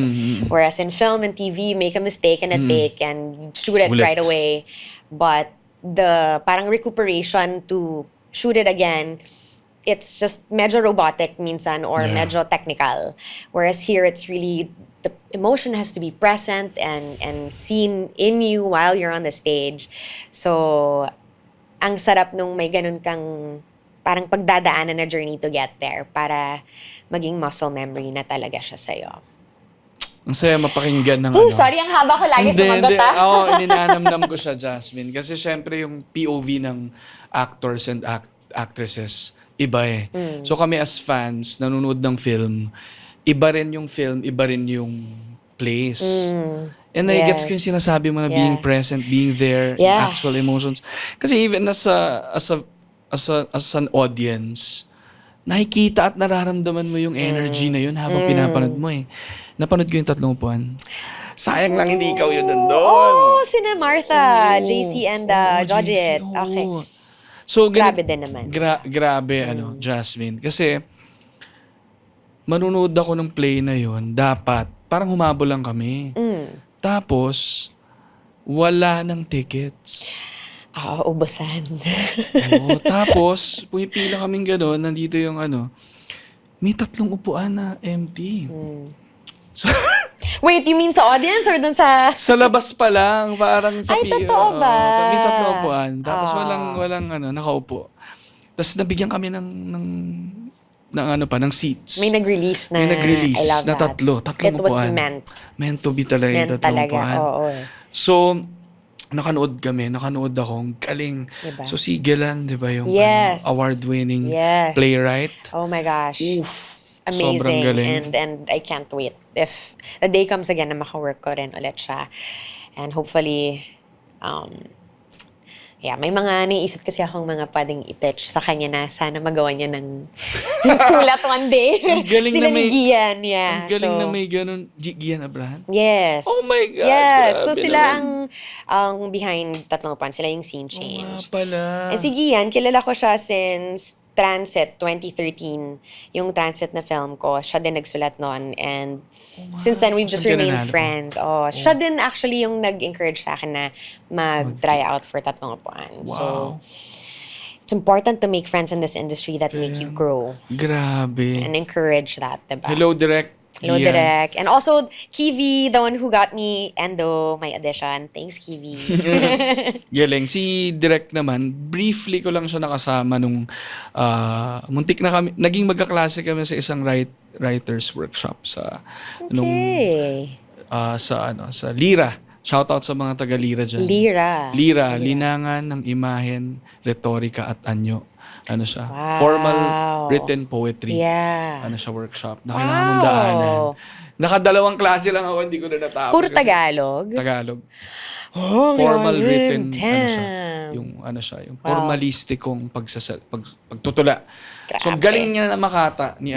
E: Whereas in film and TV, make a mistake and a take and shoot it right away. But the parang recuperation to shoot it again, it's just medyo robotic minsan or medyo technical. Whereas here, it's really, the emotion has to be present and seen in you while you're on the stage. So, ang sarap nung may ganun kang parang pagdadaanan na journey to get there para maging muscle memory na talaga siya sa'yo.
D: Ang saya mapakinggan ng
E: Sorry, ang haba ko lagi sumagot
D: Ako, ninanamnam ko siya, Jasmine. Kasi syempre yung POV ng actors and actresses, iba eh. So kami as fans, nanonood ng film, iba rin yung film, iba rin yung place. And I gets ko yung sinasabi mo na being present, being there, actual emotions. Kasi even as an audience, nakikita at nararamdaman mo yung energy na yun habang pinapanood mo eh. Napanood ko yung 3 upuan. Sayang lang hindi ikaw yun nandun.
E: Sina Martha, JC, and Jojit.
D: JC,
E: Okay.
D: So,
E: Grabe din naman.
D: Grabe, Jasmine. Kasi, manunood ako ng play na yun, dapat, parang humabol lang kami. Tapos, wala ng tickets.
E: Ubusan.
D: Tapos, pumipila kaming gano'n, nandito yung may 3 upuan na empty. So,
E: Wait, you mean sa audience or dun sa...
D: sa labas pa lang, parang sa
E: Ay, totoo ba?
D: May 3 upuan. Tapos walang nakaupo. Tapos nabigyan kami ng seats.
E: May nag-release na.
D: May nag-release
E: I love
D: na
E: that.
D: 3
E: It was
D: upuan.
E: meant
D: to be talaga yung 3
E: talaga,
D: upuan.
E: oo.
D: So, nakanood ako, ang galing.
E: Diba?
D: So, si Gelan, di ba, yung
E: Yes.
D: award-winning
E: Yes.
D: playwright.
E: Oh my gosh.
D: Oof.
E: Amazing.
D: Sobrang galing.
E: And I can't wait if the day comes again na maka-work ko rin ulit siya. And hopefully, may mga naisip kasi akong mga pwedeng i-pitch sa kanya na sana magawa niya ng sulat one day.
D: Ang galing
E: Sila
D: na may...
E: ni Gian, yeah.
D: Ang galing na may ganun. Gian Abraham?
E: Yes.
D: Oh my God,
E: Yes. So
D: grabe
E: sila
D: naman.
E: ang behind 3 upuan. Sila yung scene change.
D: Pala.
E: And si Gian, kilala ko siya since Transit 2013. Yung Transit na film ko, siya din nagsulat noon. And since then, we've just
D: Saan ka
E: remained
D: nanalo?
E: friends. Siya din actually yung nag-encourage sa akin na mag-try out for 3 upuan.
D: Wow.
E: So, it's important to make friends in this industry that make you grow
D: Grabe.
E: and encourage that, diba?
D: Hello, Direct.
E: Hello,
D: Yan.
E: Direk. And also, Kiwi, the one who got me Endo, my audition. Thanks, Kiwi.
D: Galing. Si Direk naman, briefly ko lang siya nakasama nung muntik na kami, naging magkaklase kami sa isang writers workshop sa nung
E: Okay.
D: sa Lira. Shoutout sa mga taga Lira dyan. Lira, linangan ng imahen, retorika at anyo. Ano siya?
E: Wow.
D: Formal written poetry.
E: Yeah.
D: Ano siya, workshop na kailangan mong daanan. Nakadalawang klase lang ako, hindi ko na natapos.
E: Puro
D: kasi-
E: Tagalog?
D: Tagalog.
E: Oh,
D: Formal
E: grabe.
D: written,
E: Damn.
D: yung formalistikong pagtutula. So
E: Grabe.
D: galing niya na makata ni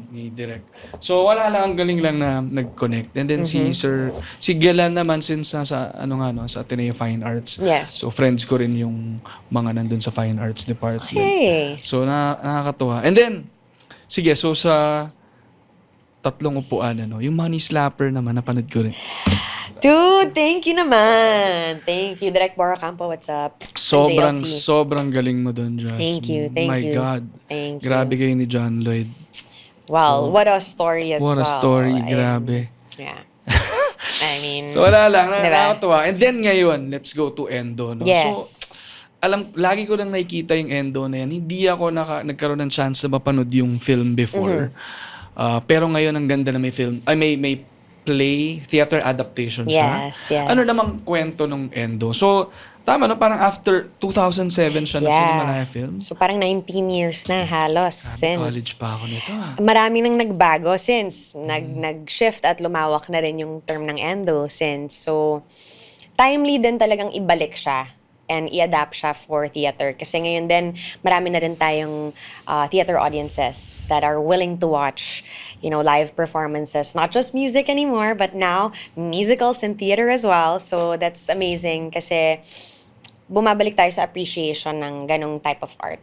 D: ni Direk. So wala lang, ang galing lang na nag-connect. And then si Gelan naman, since nasa sa Ateneo Fine Arts.
E: Yes.
D: So friends ko rin yung mga nandun sa Fine Arts Department.
E: Okay.
D: So nakakatuwa. And then sige, so sa tatlong upuan yung Money Slapper naman napanood ko rin.
E: Dude, thank you naman. Thank you. Direk Bora Campo, what's up? JLC.
D: Sobrang galing mo doon, Josh.
E: Thank you.
D: My God.
E: Thank you.
D: Grabe kayo ni John Lloyd.
E: Wow, what a story as
D: What
E: well.
D: a story,
E: And,
D: grabe.
E: Yeah. I mean,
D: So wala lang,
E: diba?
D: nakakatuwa. And then ngayon, let's go to Endo. No?
E: Yes.
D: So, lagi ko lang nakikita yung Endo na yan. Hindi ako nagkaroon ng chance na mapanood yung film before. Pero ngayon, ang ganda na may film. May play, theater adaptation siya.
E: Yes, yes.
D: Ano namang kwento ng Endo? So, tama no? Parang after 2007 siya na Cinemalaya film.
E: So parang 19 years na halos since.
D: College pa ako nito.
E: Marami nang nagbago since. Nag-shift at lumawak na rin yung term ng Endo since. So, timely din talagang ibalik siya and i-adapt siya for theater. Kasi ngayon din, marami na rin tayong theater audiences that are willing to watch, live performances. Not just music anymore, but now musicals and theater as well. So that's amazing kasi bumabalik tayo sa appreciation ng ganong type of art.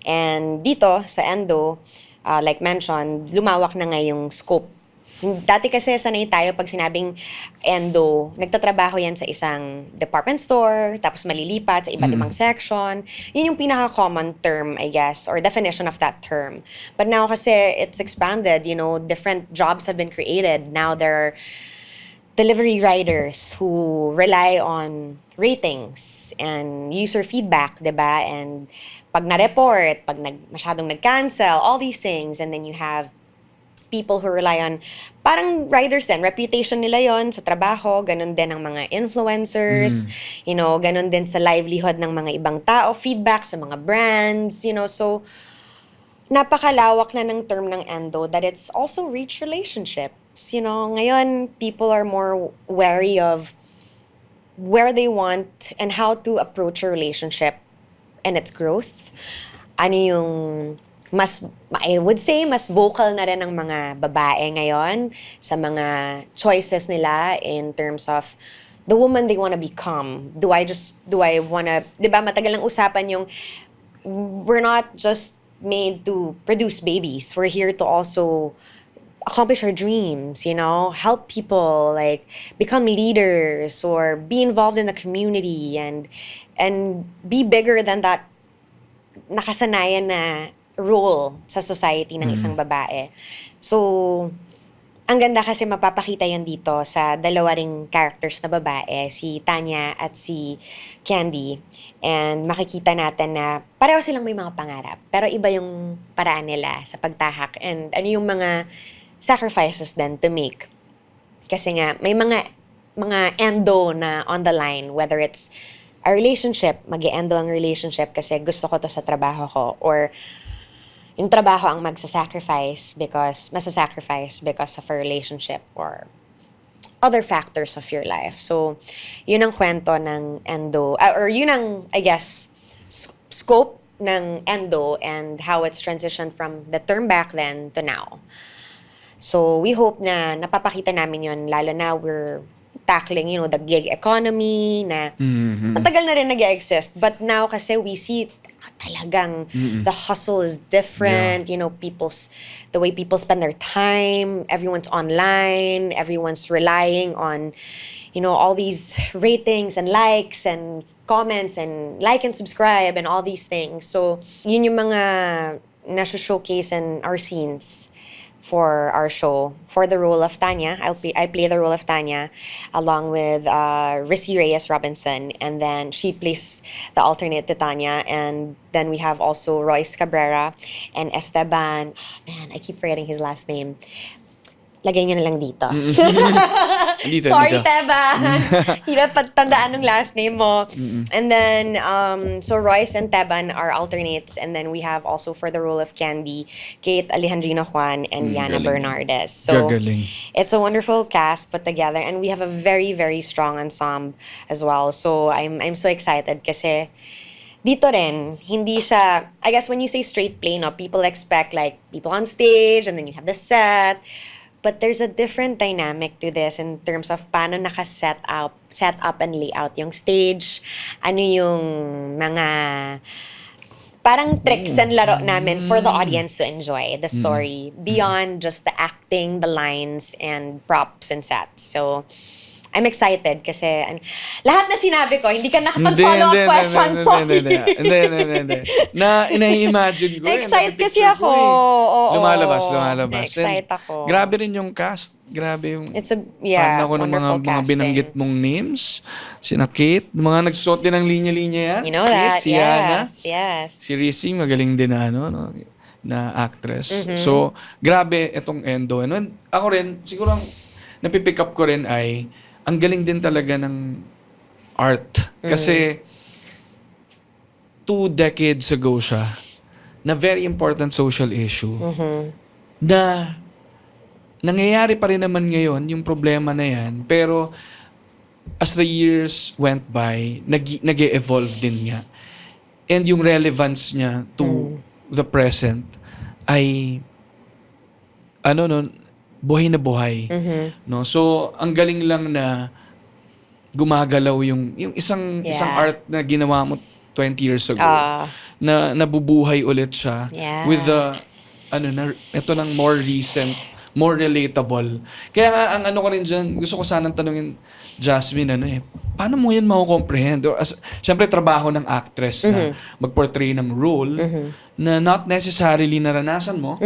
E: And dito, sa Endo, like mentioned, lumawak na nga yung scope. Dati kasi sanay tayo pag sinabing Endo, nagtatrabaho yan sa isang department store, tapos malilipat sa iba't ibang section. Yun yung pinaka-common term, I guess, or definition of that term. But now kasi it's expanded, different jobs have been created. Now there are delivery riders who rely on ratings and user feedback, diba? And pag na-report, pag masyadong nag-cancel, all these things, and then you have people who rely on, parang riders din, reputation nila yon sa trabaho, ganun din ang mga influencers, ganun din sa livelihood ng mga ibang tao, feedback sa mga brands, so napakalawak na ng term ng Endo that it's also reach relationships. Ngayon, people are more wary of where they want and how to approach a relationship and its growth. Ano yung I would say, mas vocal na rin ang mga babae ngayon sa mga choices nila in terms of the woman they want to become. Do I want to, di ba, matagal lang usapan yung, we're not just made to produce babies. We're here to also accomplish our dreams, help people, like, become leaders or be involved in the community and be bigger than that nakasanayan na role sa society ng isang babae. So, ang ganda kasi mapapakita yan dito sa dalawa ring characters na babae, si Tanya at si Candy. And makikita natin na pareho silang may mga pangarap, pero iba yung paraan nila sa pagtahak and ano yung mga sacrifices then to make. Kasi nga, may mga endo na on the line, whether it's a relationship, mag-e-endo ang relationship kasi gusto ko to sa trabaho ko, or yung trabaho ang masa-sacrifice because of a relationship or other factors of your life. So, yun ang kwento ng Endo, or yun ang, I guess, scope ng Endo and how it's transitioned from the term back then to now. So, we hope na napapakita namin yun, lalo na we're tackling, the gig economy na matagal na rin nag-exist. But now kasi we see talagang the hustle is different, the way people spend their time, everyone's online, everyone's relying on, all these ratings and likes and comments and like and subscribe and all these things. So, yun yung mga nasa-showcase in our scenes for our show. For the role of Tanya, I play the role of Tanya along with Rissy Reyes Robinson, and then she plays the alternate to Tanya, and then we have also Royce Cabrera and Esteban. Oh, man, I keep forgetting his last name. Lagay nyo na lang dito.
D: Dito,
E: Sorry,
D: dito.
E: Teban. Hirap pagtandaan ng last name mo. And then, so Royce and Teban are alternates. And then we have also for the role of Candy, Kate Alejandrino Juan and Yana
D: galing.
E: Bernardes. So
D: Gagaling.
E: it's a wonderful cast put together. And we have a very, very strong ensemble as well. So I'm so excited kasi dito rin, hindi siya, I guess when you say straight play, no, people expect like people on stage and then you have the set. But there's a different dynamic to this in terms of paano set up and layout yung stage. Ano yung mga parang tricks and laro namin for the audience to enjoy the story beyond just the acting, the lines, and props and sets. So, I'm excited kasi lahat na sinabi ko, hindi ka nakapag-follow up questions. Sorry.
D: Hindi. Ina-imagine ko.
E: Excited kasi
D: napipicture
E: ako.
D: ko eh.
E: Oo.
D: Lumalabas.
E: Na-excite ako.
D: Grabe rin yung cast. Grabe yung
E: It's a, yeah,
D: fan ako ng
E: wonderful
D: mga
E: casting.
D: binanggit mong names. Sina Kate, mga nagsuot din ng linya-linya yan.
E: You know
D: Si Kate,
E: that,
D: si Yana.
E: yes.
D: Si Rissy, magaling din na, na actress.
E: Mm-hmm.
D: So, grabe itong Endo. And ako rin, siguro ang napipick up ko rin ay ang galing din talaga ng art. Kasi 2 decades ago siya na very important social issue na nangyayari pa rin naman ngayon yung problema na yan. Pero as the years went by, nag-evolve din nga. And yung relevance niya to the present ay buhay na buhay. No? So, ang galing lang na gumagalaw yung isang art na ginawa mo 20 years ago na nabubuhay ulit siya with the ito ng more recent, more relatable. Kaya nga ang ko rin dyan, gusto ko sanang tanungin Jasmine, paano mo yan mako-comprehend? Siyempre, trabaho ng actress na mag-portray ng role na not necessarily naranasan mo,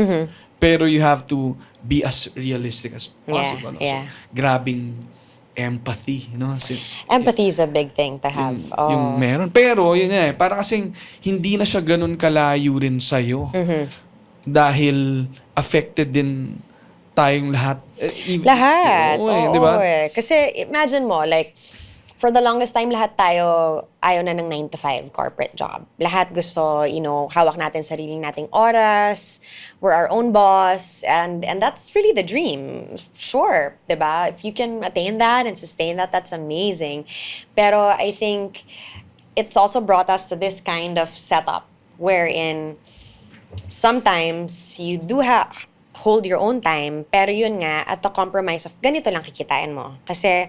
D: pero you have to be as realistic as possible.
E: Yeah.
D: So, grabing empathy.
E: Empathy is a big thing to have.
D: Yung meron. Pero, yun nga para kasing hindi na siya ganun kalayo rin sa'yo. Dahil affected din tayong lahat.
E: Lahat.
D: Oo, di ba?
E: Kasi imagine mo, like, for the longest time, lahat tayo ayaw na ng 9-to-5 corporate job. Lahat gusto, hawak natin sarili nating oras. We're our own boss. And that's really the dream. Sure, diba? If you can attain that and sustain that, that's amazing. Pero I think it's also brought us to this kind of setup wherein sometimes you do hold your own time, pero yun nga, at the compromise of ganito lang kikitain mo. Kasi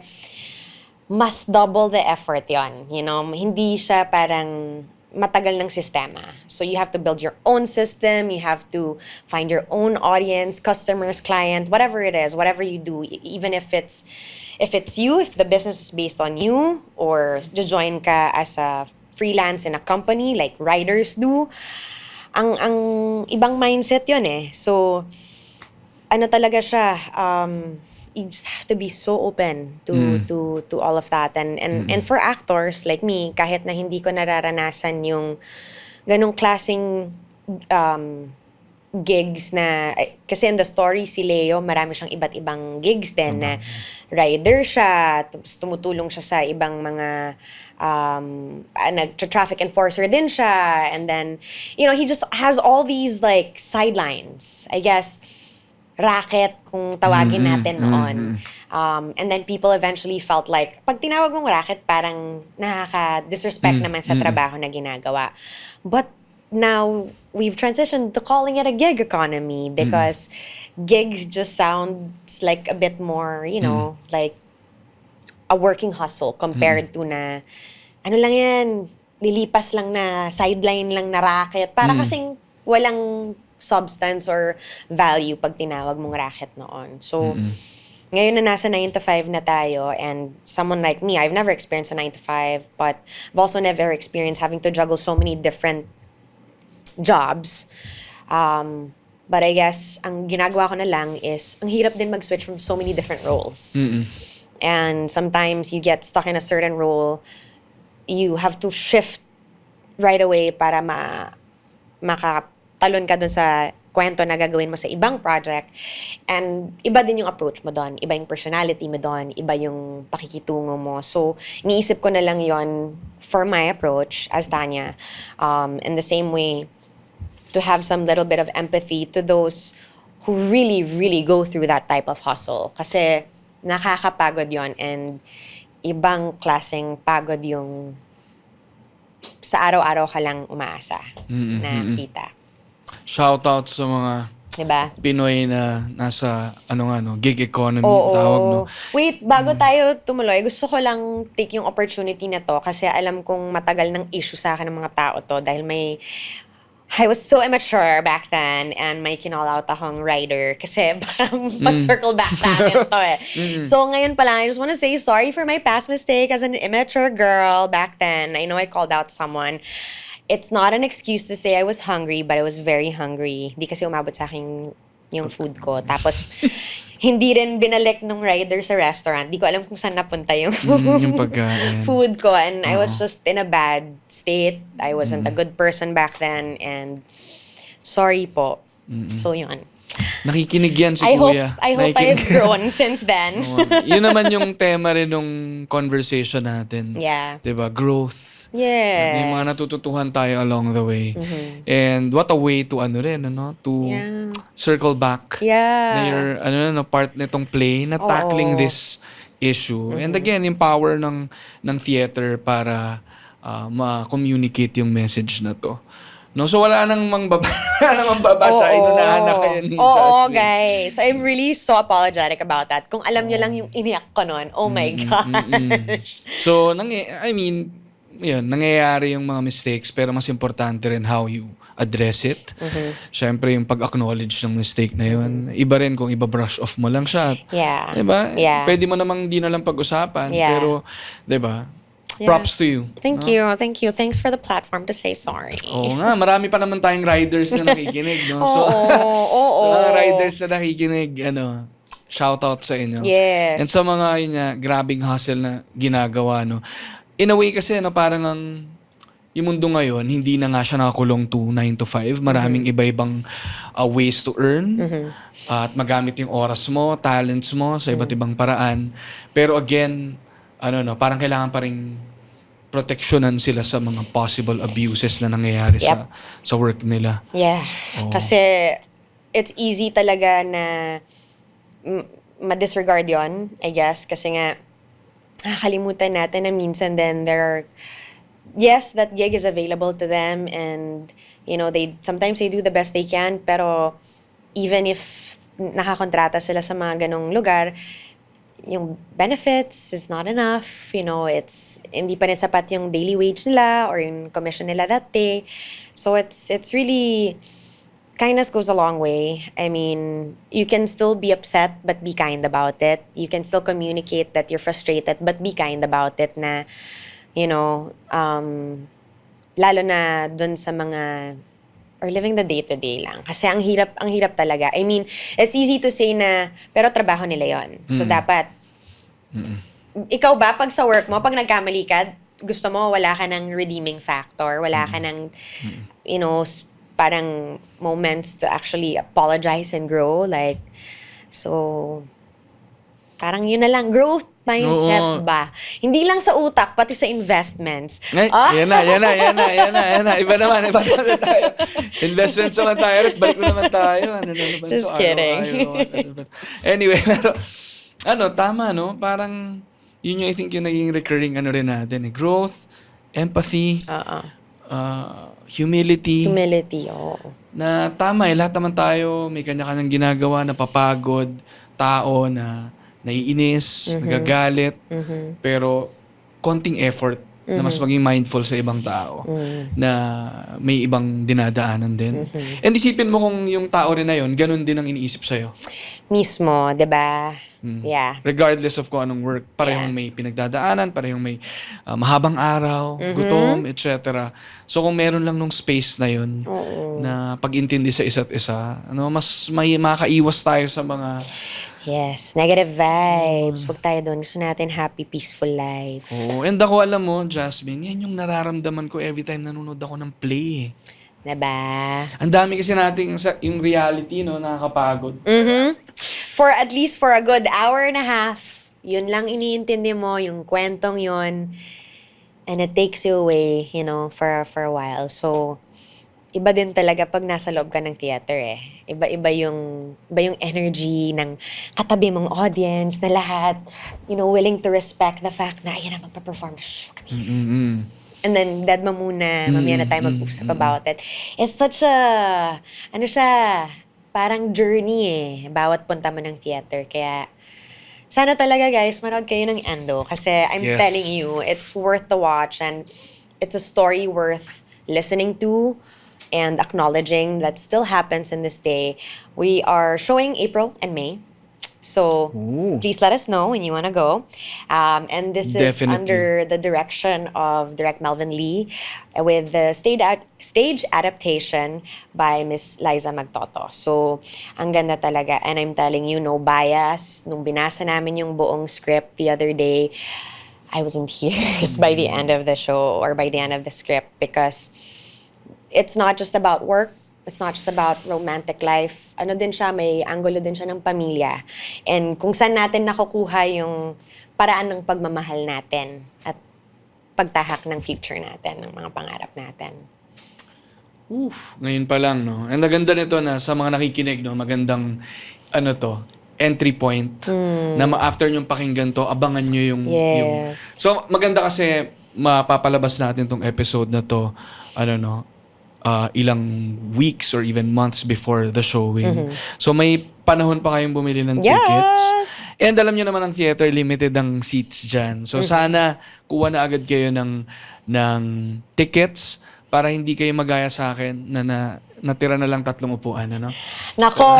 E: mas double the effort yon, hindi siya parang matagal ng sistema. So you have to build your own system, you have to find your own audience, customers, client, whatever it is, whatever you do, even if it's you, if the business is based on you, or join ka as a freelance in a company like writers do, ang ibang mindset yon eh. So talaga siya, you just have to be so open to all of that. And for actors like me, kahit na hindi ko nararanasan yung ganong klaseng gigs na, kasi in the story, si Leo, marami siyang iba't ibang gigs din na rider siya, tapos tumutulong siya sa ibang mga nag-traffic enforcer din siya, and then, he just has all these like sidelines, I guess, racket kung tawagin natin noon. And then people eventually felt like, pag tinawag mong racket, parang nakaka-disrespect naman sa trabaho na ginagawa. But now, we've transitioned to calling it a gig economy because gigs just sounds like a bit more, like a working hustle compared to na, ano lang yan, lilipas lang na, sideline lang na racket. Para kasing walang substance or value pag tinawag mong racket noon. So, ngayon na nasa 9-to-5 na tayo, and someone like me, I've never experienced a 9-to-5, but I've also never experienced having to juggle so many different jobs. But I guess, ang ginagawa ko na lang is, ang hirap din mag-switch from so many different roles. And sometimes you get stuck in a certain role, you have to shift right away para makatalon ka dun sa kwento na gagawin mo sa ibang project. And iba din yung approach mo doon. Iba yung personality mo doon. Iba yung pakikitungo mo. So, iniisip ko na lang yon for my approach as Tanya. In the same way, to have some little bit of empathy to those who really, really go through that type of hustle. Kasi nakakapagod yon, and ibang klaseng pagod yung sa araw-araw ka lang umaasa na kita.
D: Shoutout sa mga
E: Diba?
D: Pinoy na nasa gig economy
E: Oo.
D: tawag, no?
E: Wait, bago tayo tumuloy, gusto ko lang take yung opportunity na to kasi alam kong matagal ng issue sa akin ng mga tao to dahil I was so immature back then and may kinall out akong rider kasi baka pag-circle back sa akin to eh. So ngayon pa lang, I just want to say sorry for my past mistake as an immature girl back then. I know I called out someone. It's not an excuse to say I was hungry, but I was very hungry. Di kasi umabot sa akin yung food ko. Tapos, hindi rin binalik nung rider sa restaurant. Di ko alam kung saan napunta yung,
D: yung pagkain.
E: food ko. And I was just in a bad state. I wasn't a good person back then. And sorry po. So, yun.
D: Nakikinig yan si
E: I
D: Kuya.
E: hope I've grown since then.
D: Yun naman yung tema rin nung conversation natin.
E: Yeah.
D: Diba? Growth.
E: Yes.
D: May mga natututuhan tayo along the way. And what a way to to
E: Yeah.
D: circle back.
E: Yeah.
D: Na your part nitong play na tackling this issue. And again, yung power ng theater para ma-communicate yung message na to. No, so wala nang babasa, inunahan na kayo ni
E: Oo,
D: Jasmine.
E: guys. I'm really so apologetic about that. Kung alam nyo lang yung iniyak ko noon, oh my gosh.
D: So, nangyayari yung mga mistakes, pero mas importante rin how you address it. Siyempre, yung pag-acknowledge ng mistake na yun. Iba rin kung iba-brush off mo lang siya.
E: Yeah.
D: Diba?
E: Yeah.
D: Pwede mo namang di na lang pag-usapan.
E: Yeah.
D: Pero, diba?
E: Yeah.
D: Props to you.
E: Thank you. Thank you. Thanks for the platform to say sorry.
D: Oo nga, marami pa naman tayong riders na nakikinig. No? So,
E: Oo.
D: sa mga riders na nakikinig, shoutout sa inyo.
E: Yes.
D: And sa mga grabing hustle na ginagawa, no? In a way kasi, parang yung mundo ngayon, hindi na nga siya nakakulong to 9 to 5. Maraming iba-ibang ways to earn. At magamit yung oras mo, talents mo sa iba't ibang paraan. Pero again, parang kailangan pa rin proteksyonan sila sa mga possible abuses na nangyayari sa work nila.
E: Yeah. Kasi it's easy talaga na ma-disregard yon, I guess. Kasi nga, nakakalimutan natin na minsan then yes, that gig is available to them and, sometimes they do the best they can, pero even if nakakontrata sila sa mga ganong lugar, yung benefits is not enough, it's hindi pa rin sapat yung daily wage nila or yung commission nila that day. So it's really, kindness goes a long way. I mean, you can still be upset but be kind about it. You can still communicate that you're frustrated but be kind about it na, lalo na dun sa mga or living the day-to-day lang. Kasi ang hirap talaga. I mean, it's easy to say na, pero trabaho nila yon. So, dapat, ikaw ba, pag sa work mo, pag nagkamali ka, gusto mo, wala ka ng redeeming factor, wala ka ng, parang moments to actually apologize and grow. Like, so, parang yun na lang, growth mindset ba? Hindi lang sa utak, pati sa investments.
D: Ay, yan na. Iba naman tayo. Investments naman tayo. Balik na naman tayo.
E: Just kidding.
D: Anyway, pero, tama, no? Parang, yun yung I think yung naging recurring rin natin. Growth, empathy, humility.
E: Humility, oo.
D: Na tama lahat naman tayo, may kanya-kanyang ginagawa, napapagod, tao na naiinis, nagagalit, pero konting effort na mas maging mindful sa ibang tao na may ibang dinadaanan din. And isipin mo kung yung tao rin na yun, ganun din ang iniisip sa'yo.
E: Mismo, 'di ba? Yeah.
D: Regardless of kung anong work, parehong
E: Yeah.
D: may pinagdadaanan, parehong may mahabang araw, gutom, etc. So kung meron lang nung space na yun, na pag-intindi sa isa't isa, mas may makaiwas tayo sa mga
E: Yes, negative vibes. Huwag tayo doon. Gusto natin happy, peaceful life.
D: And ako, alam mo, Jasmine, yan yung nararamdaman ko every time nanonood ako ng play.
E: Diba?
D: Ang dami kasi nating yung reality, nakakapagod.
E: For at least for a good hour and a half, yun lang iniintindi mo, yung kwentong yun. And it takes you away, for a while. So, iba din talaga pag nasa loob ka ng theater Iba yung energy ng katabi mong audience na lahat, willing to respect the fact na, ayan na, magpa-perform. Shh, wag ka na. And then, dead mo muna, mamaya na tayo mag-usap about it. It's such a, parang journey bawat punta mo ng theater. Kaya, sana talaga guys, manood kayo ng Endo. Kasi I'm
D: Yes.
E: telling you, it's worth the watch and it's a story worth listening to and acknowledging that still happens in this day. We are showing April and May. So,
D: Ooh.
E: please let us know when you want to go. And this is
D: Definitely.
E: under the direction of Direct Melvin Lee with the stage adaptation by Miss Liza Magtoto. So, ang ganda talaga. And I'm telling you, no bias. Nung binasa namin yung buong script the other day, I was in tears by the end of the show or by the end of the script because it's not just about work. It's not just about romantic life. Ano din siya, may angulo din siya ng pamilya. And kung saan natin nakukuha yung paraan ng pagmamahal natin at pagtahak ng future natin, ng mga pangarap natin.
D: Ngayon pa lang, no? And maganda nito na sa mga nakikinig, no? Magandang, entry point. Na after nyong pakinggan to, abangan nyo yung...
E: Yes.
D: So, maganda kasi mapapalabas natin tong episode na to, ilang weeks or even months before the showing. So, may panahon pa kayong bumili ng tickets. And alam nyo naman ang theater, limited ang seats dyan. So, sana kuha na agad kayo ng tickets para hindi kayo magaya sa akin na natira na lang 3 upuan,
E: Nako,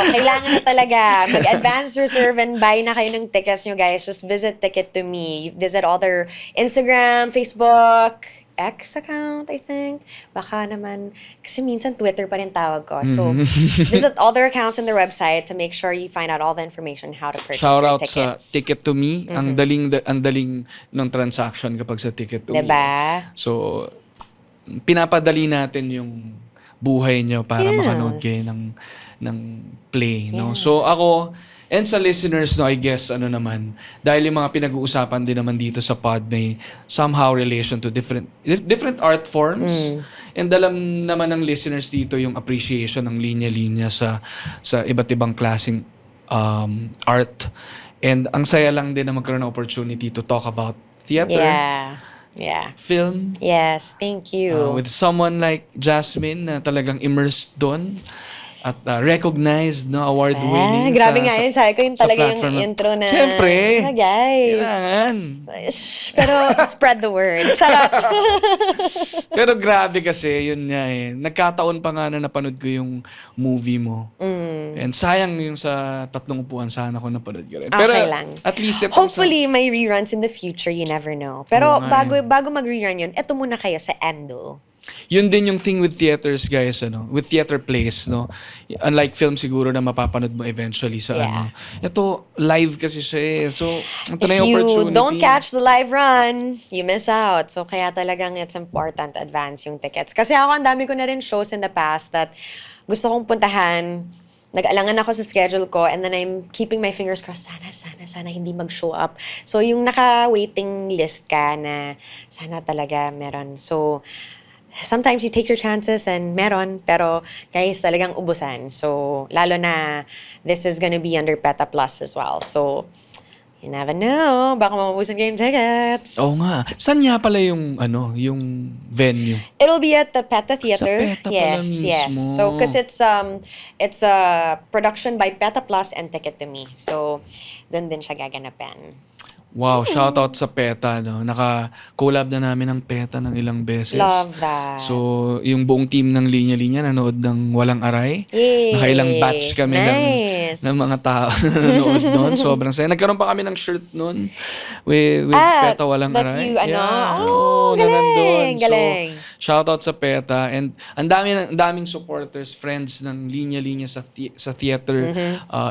E: kailangan na talaga. Mag-advance reserve and buy na kayo ng tickets nyo, guys. Just visit Ticket to Me. Visit all their Instagram, Facebook, X account, I think. Baka naman, kasi minsan Twitter pa rin tawag ko. So, visit all their accounts and their website to make sure you find out all the information how to purchase
D: Shout
E: your
D: out
E: tickets.
D: sa Ticket to Me. Ang daling ng transaction kapag sa Ticket to Me.
E: Diba?
D: So, pinapadali natin yung buhay nyo para makanood kayo ng play, no? So, ako, and sa listeners, no, I guess, dahil yung mga pinag-uusapan din naman dito sa pod may somehow relation to different art forms. And alam naman ng listeners dito yung appreciation ng linya-linya sa iba't ibang klaseng art. And ang saya lang din na magkaroon ng opportunity to talk about theater,
E: Yeah.
D: film,
E: Yes, thank you.
D: with someone like Jasmine na talagang immersed doon at recognized, award-winning.
E: Grabe nga yun. Sabi ko yung
D: sa
E: talaga
D: platform
E: yung intro na.
D: Siyempre.
E: Guys.
D: Kailangan.
E: Shh, pero spread the word. Charot.
D: Pero grabe kasi, yun nga nagkataon pa nga na napanood ko yung movie mo. And sayang yung sa 3 upuan, sana ko napanood ko rin. Pero
E: Okay lang.
D: at least itong
E: Hopefully, may reruns in the future. You never know. Pero
D: Oo nga
E: bago mag-rerun yun, eto muna kayo sa Endo.
D: yun din yung thing with theaters, guys, with theater plays, unlike film siguro na mapapanood mo eventually sa ito live kasi siya so ito na
E: If
D: yung
E: you
D: opportunity.
E: don't catch the live run, you miss out. So, kaya talagang it's important to advance yung tickets. Kasi ako, ang dami ko na rin shows in the past that gusto kong puntahan. Nag-alangan ako sa schedule ko and then I'm keeping my fingers crossed. Sana hindi mag-show up. So, yung naka-waiting list ka na sana talaga meron. So, sometimes you take your chances and meron, pero guys, talagang ubusan. So, lalo na this is gonna be under PETA Plus as well. So, you never know. Baka maubusan kayo yung tickets.
D: Oo nga. Saan nga pala yung yung venue?
E: It'll be at the PETA Theater.
D: Sa PETA pala
E: Yes.
D: mismo.
E: So, because it's a production by PETA Plus and Ticket to Me. So, doon din siya gaganapin.
D: Wow, shout out sa PETA, Naka-collab na namin ng PETA ng ilang beses.
E: Love that.
D: So, yung buong team ng Linya Linya nanood ng Walang Aray.
E: Yay!
D: Nakailang batch kami ng
E: Nice.
D: ng mga tao na nanonood noon. Sobrang saya. Nagkaroon pa kami ng shirt noon with PETA Walang
E: that
D: Aray.
E: you, ano?
D: Yeah.
E: Oh,
D: na nandun.
E: galing.
D: So, shoutout sa PETA. And ang daming supporters, friends ng linya-linya sa theater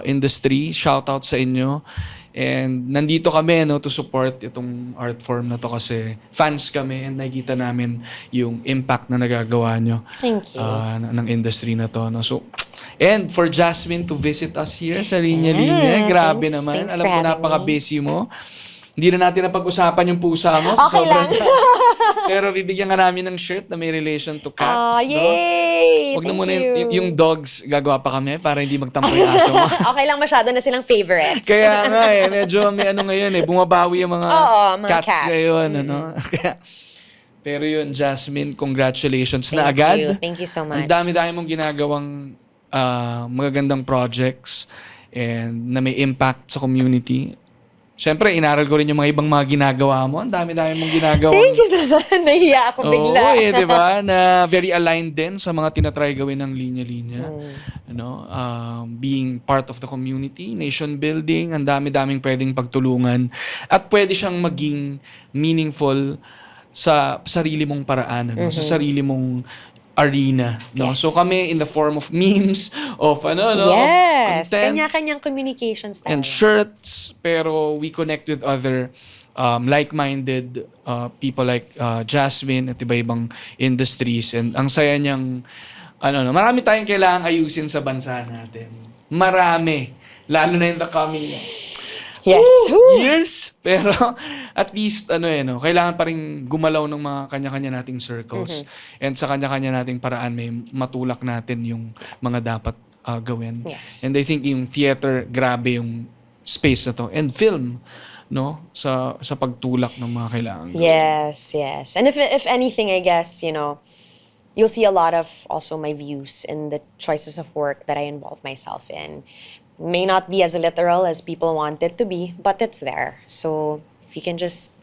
D: industry. Shoutout sa inyo. And nandito kami to support itong art form na to kasi fans kami and nakikita namin yung impact na nagagawa nyo
E: Thank you.
D: ng industry na to. No? So, and for Jasmine to visit us here sa Linya Linya, grabe
E: thanks
D: naman.
E: for
D: Alam ko
E: having
D: napaka-busy mo. Hindi na natin napag-usapan yung pusa mo. sa
E: Okay
D: sobrang-
E: lang.
D: Pero bibigyan ka namin ng shirt na may relation to cats.
E: Oh,
D: no?
E: yay!
D: Huwag na
E: Thank
D: muna
E: you.
D: yung dogs, gagawa pa kami para hindi magtampo yung aso mo.
E: Okay lang, masyado na silang favorites.
D: Kaya nga medyo may ano ngayon bumabawi yung mga,
E: Oo, mga
D: cats,
E: cats.
D: ngayon. Ano? Kaya, pero yun, Jasmine, congratulations na
E: Thank
D: agad.
E: you. Thank you so much.
D: Ang dami-dami mong ginagawang magagandang projects and na may impact sa community. Siyempre, inaral ko rin yung mga ibang mga ginagawa mo. Ang dami-dami mong ginagawa.
E: Thank you naman. Nahiya ako bigla.
D: Oo, di ba? Na very aligned din sa mga tinatry gawin ng linya-linya. Ano, being part of the community, nation building, ang dami-daming pwedeng pagtulungan. At pwede siyang maging meaningful sa sarili mong paraan, ano? Sa sarili mong arena. No?
E: Yes.
D: So kami in the form of memes, of of
E: Yes.
D: content,
E: Kanya-kanyang communication style.
D: and shirts, pero we connect with other like-minded people like Jasmine at iba-ibang industries, and ang saya niyang marami tayong kailangang ayusin sa bansa natin. Marami. Lalo na in the coming
E: Yes. Woo!
D: years. Pero at least kailangan pa rin gumalaw ng mga kanya-kanya nating circles. And sa kanya-kanya nating paraan may matulak natin yung mga dapat gawin.
E: Yes.
D: And I think yung theater, grabe yung space na to. And film, no? Sa pagtulak ng mga kailangan gawin.
E: Yes. And if anything, I guess, you'll see a lot of also my views in the choices of work that I involve myself in. May not be as literal as people want it to be, but it's there. So if you can just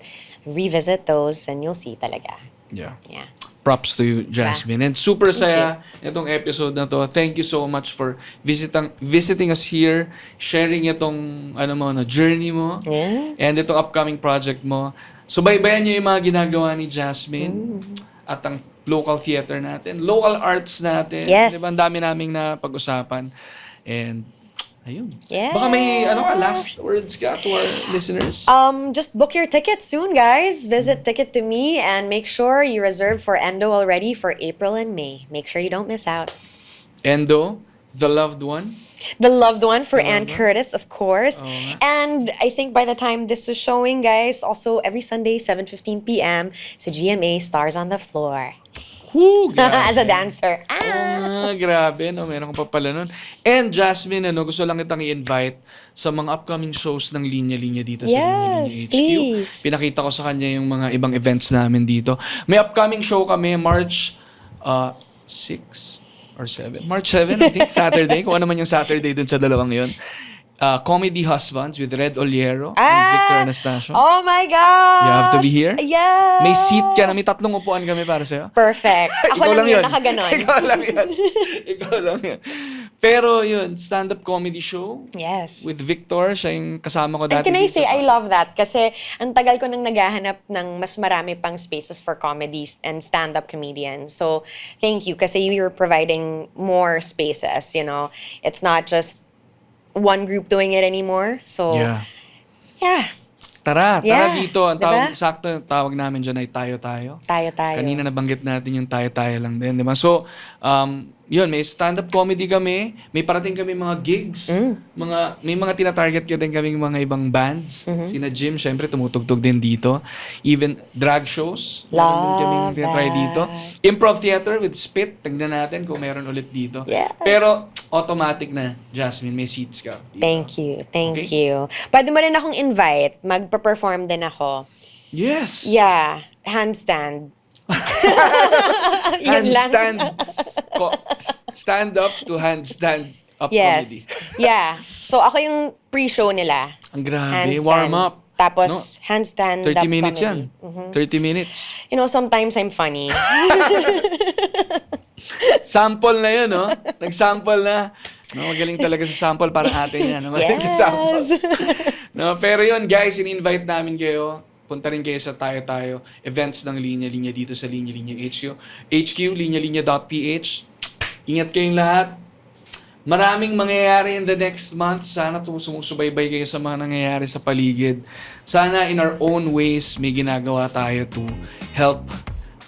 E: revisit those, and you'll see talaga.
D: Yeah.
E: Yeah.
D: Props to you, Jasmine. And super saya itong episode na to. Thank you so much for visiting us here, sharing itong journey mo.
E: Yeah.
D: And itong upcoming project mo. So baybayan niyo yung mga ginagawa ni Jasmine at ang local theater natin, local arts natin.
E: Yes.
D: Di ba? Ang dami naming na pag-usapan. And ayun.
E: Yeah.
D: Baka may last words ka to our listeners?
E: Just book your tickets soon, guys. Visit Ticket to Me and make sure you reserve for Endo already for April and May. Make sure you don't miss out.
D: Endo, The Loved One.
E: The Loved One for Ann Curtis, of course.
D: Oo nga.
E: And I think by the time this was showing, guys, also every Sunday, 7:15 p.m. sa GMA, Stars on the Floor.
D: Woo,
E: As a
D: grabe.
E: dancer.
D: Grabe, no? Meron ka pa pala nun. And Jasmine, gusto lang kitang i-invite sa mga upcoming shows ng Linya Linya dito sa Linya Linya
E: Yes,
D: HQ.
E: please.
D: Pinakita ko sa kanya yung mga ibang events namin dito. May upcoming show kami, March 6 or 7. March 7, I think, Saturday. Kung ano man yung Saturday dun sa dalawang yun. Comedy Husbands with Red Oliero and Victor Anastasio.
E: Oh my God!
D: You have to be here?
E: Yes!
D: May seat ka na, may 3 upuan kami para sa'yo.
E: Perfect. Ako
D: Ikaw
E: lang yun,
D: yun.
E: nakaganon.
D: Ikaw lang yun. Ikaw lang yun. Pero yun, stand-up comedy show
E: Yes.
D: with Victor. Siya yung kasama ko
E: And
D: dati.
E: can I
D: dito.
E: say, I love that kasi ang tagal ko nang naghahanap ng mas marami pang spaces for comedies and stand-up comedians. So, thank you kasi you're providing more spaces, It's not just one group doing it anymore. So,
D: Yeah.
E: yeah.
D: Tara
E: Yeah,
D: dito. Ang
E: diba?
D: sakto, yung tawag namin dyan ay tayo-tayo.
E: Tayo.
D: Kanina nabanggit natin yung tayo-tayo lang din, di ba? So, yun, may stand-up comedy kami, may parating kami mga gigs, may mga tina-target ka din kaming mga ibang bands. Sina Jim, syempre, tumutugtog din dito. Even drag shows, meron din kaming
E: Love
D: tinatry
E: that.
D: dito. Improv theater with Spit, tignan natin kung meron ulit dito.
E: Yes.
D: Pero, automatic na, Jasmine, may seats ka. dito.
E: Thank
D: Okay.
E: you. Pwede mo rin akong invite. Magpa-perform din ako.
D: Yes!
E: Yeah. Handstand. Yun lang.
D: Stand up to handstand up comedy.
E: Yes. Yeah. So, ako yung pre-show nila.
D: Ang grabe,
E: Handstand.
D: warm up.
E: Tapos, handstand
D: 30
E: up
D: minutes
E: comedy.
D: yan. 30 minutes.
E: Sometimes I'm funny.
D: Sample na yun, no? Nag-sample na. No, magaling talaga sa sample, parang ate niya. No? Magaling sa sample.
E: Yes!
D: No, pero yun guys, in-invite namin kayo. Punta rin kayo sa tayo events ng Linya Linya dito sa Linya Linya HQ, linyalinya.ph. Ingat kayong lahat. Maraming mangyayari in the next month. Sana sumusubaybay kayo sa mga nangyayari sa paligid. Sana in our own ways may ginagawa tayo to help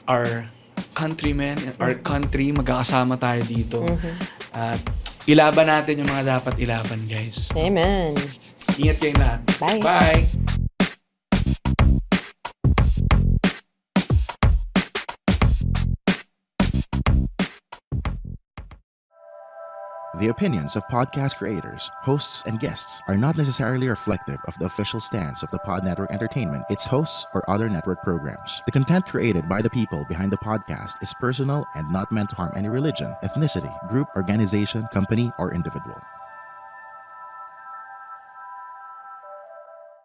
D: our countrymen and our country. Magkakasama tayo dito. At ilaban natin yung mga dapat ilaban, guys.
E: Amen.
D: Ingat kayong lahat.
E: Bye.
D: Bye.
A: The opinions of podcast creators, hosts, and guests are not necessarily reflective of the official stance of the Pod Network Entertainment, its hosts, or other network programs. The content created by the people behind the podcast is personal and not meant to harm any religion, ethnicity, group, organization, company, or individual.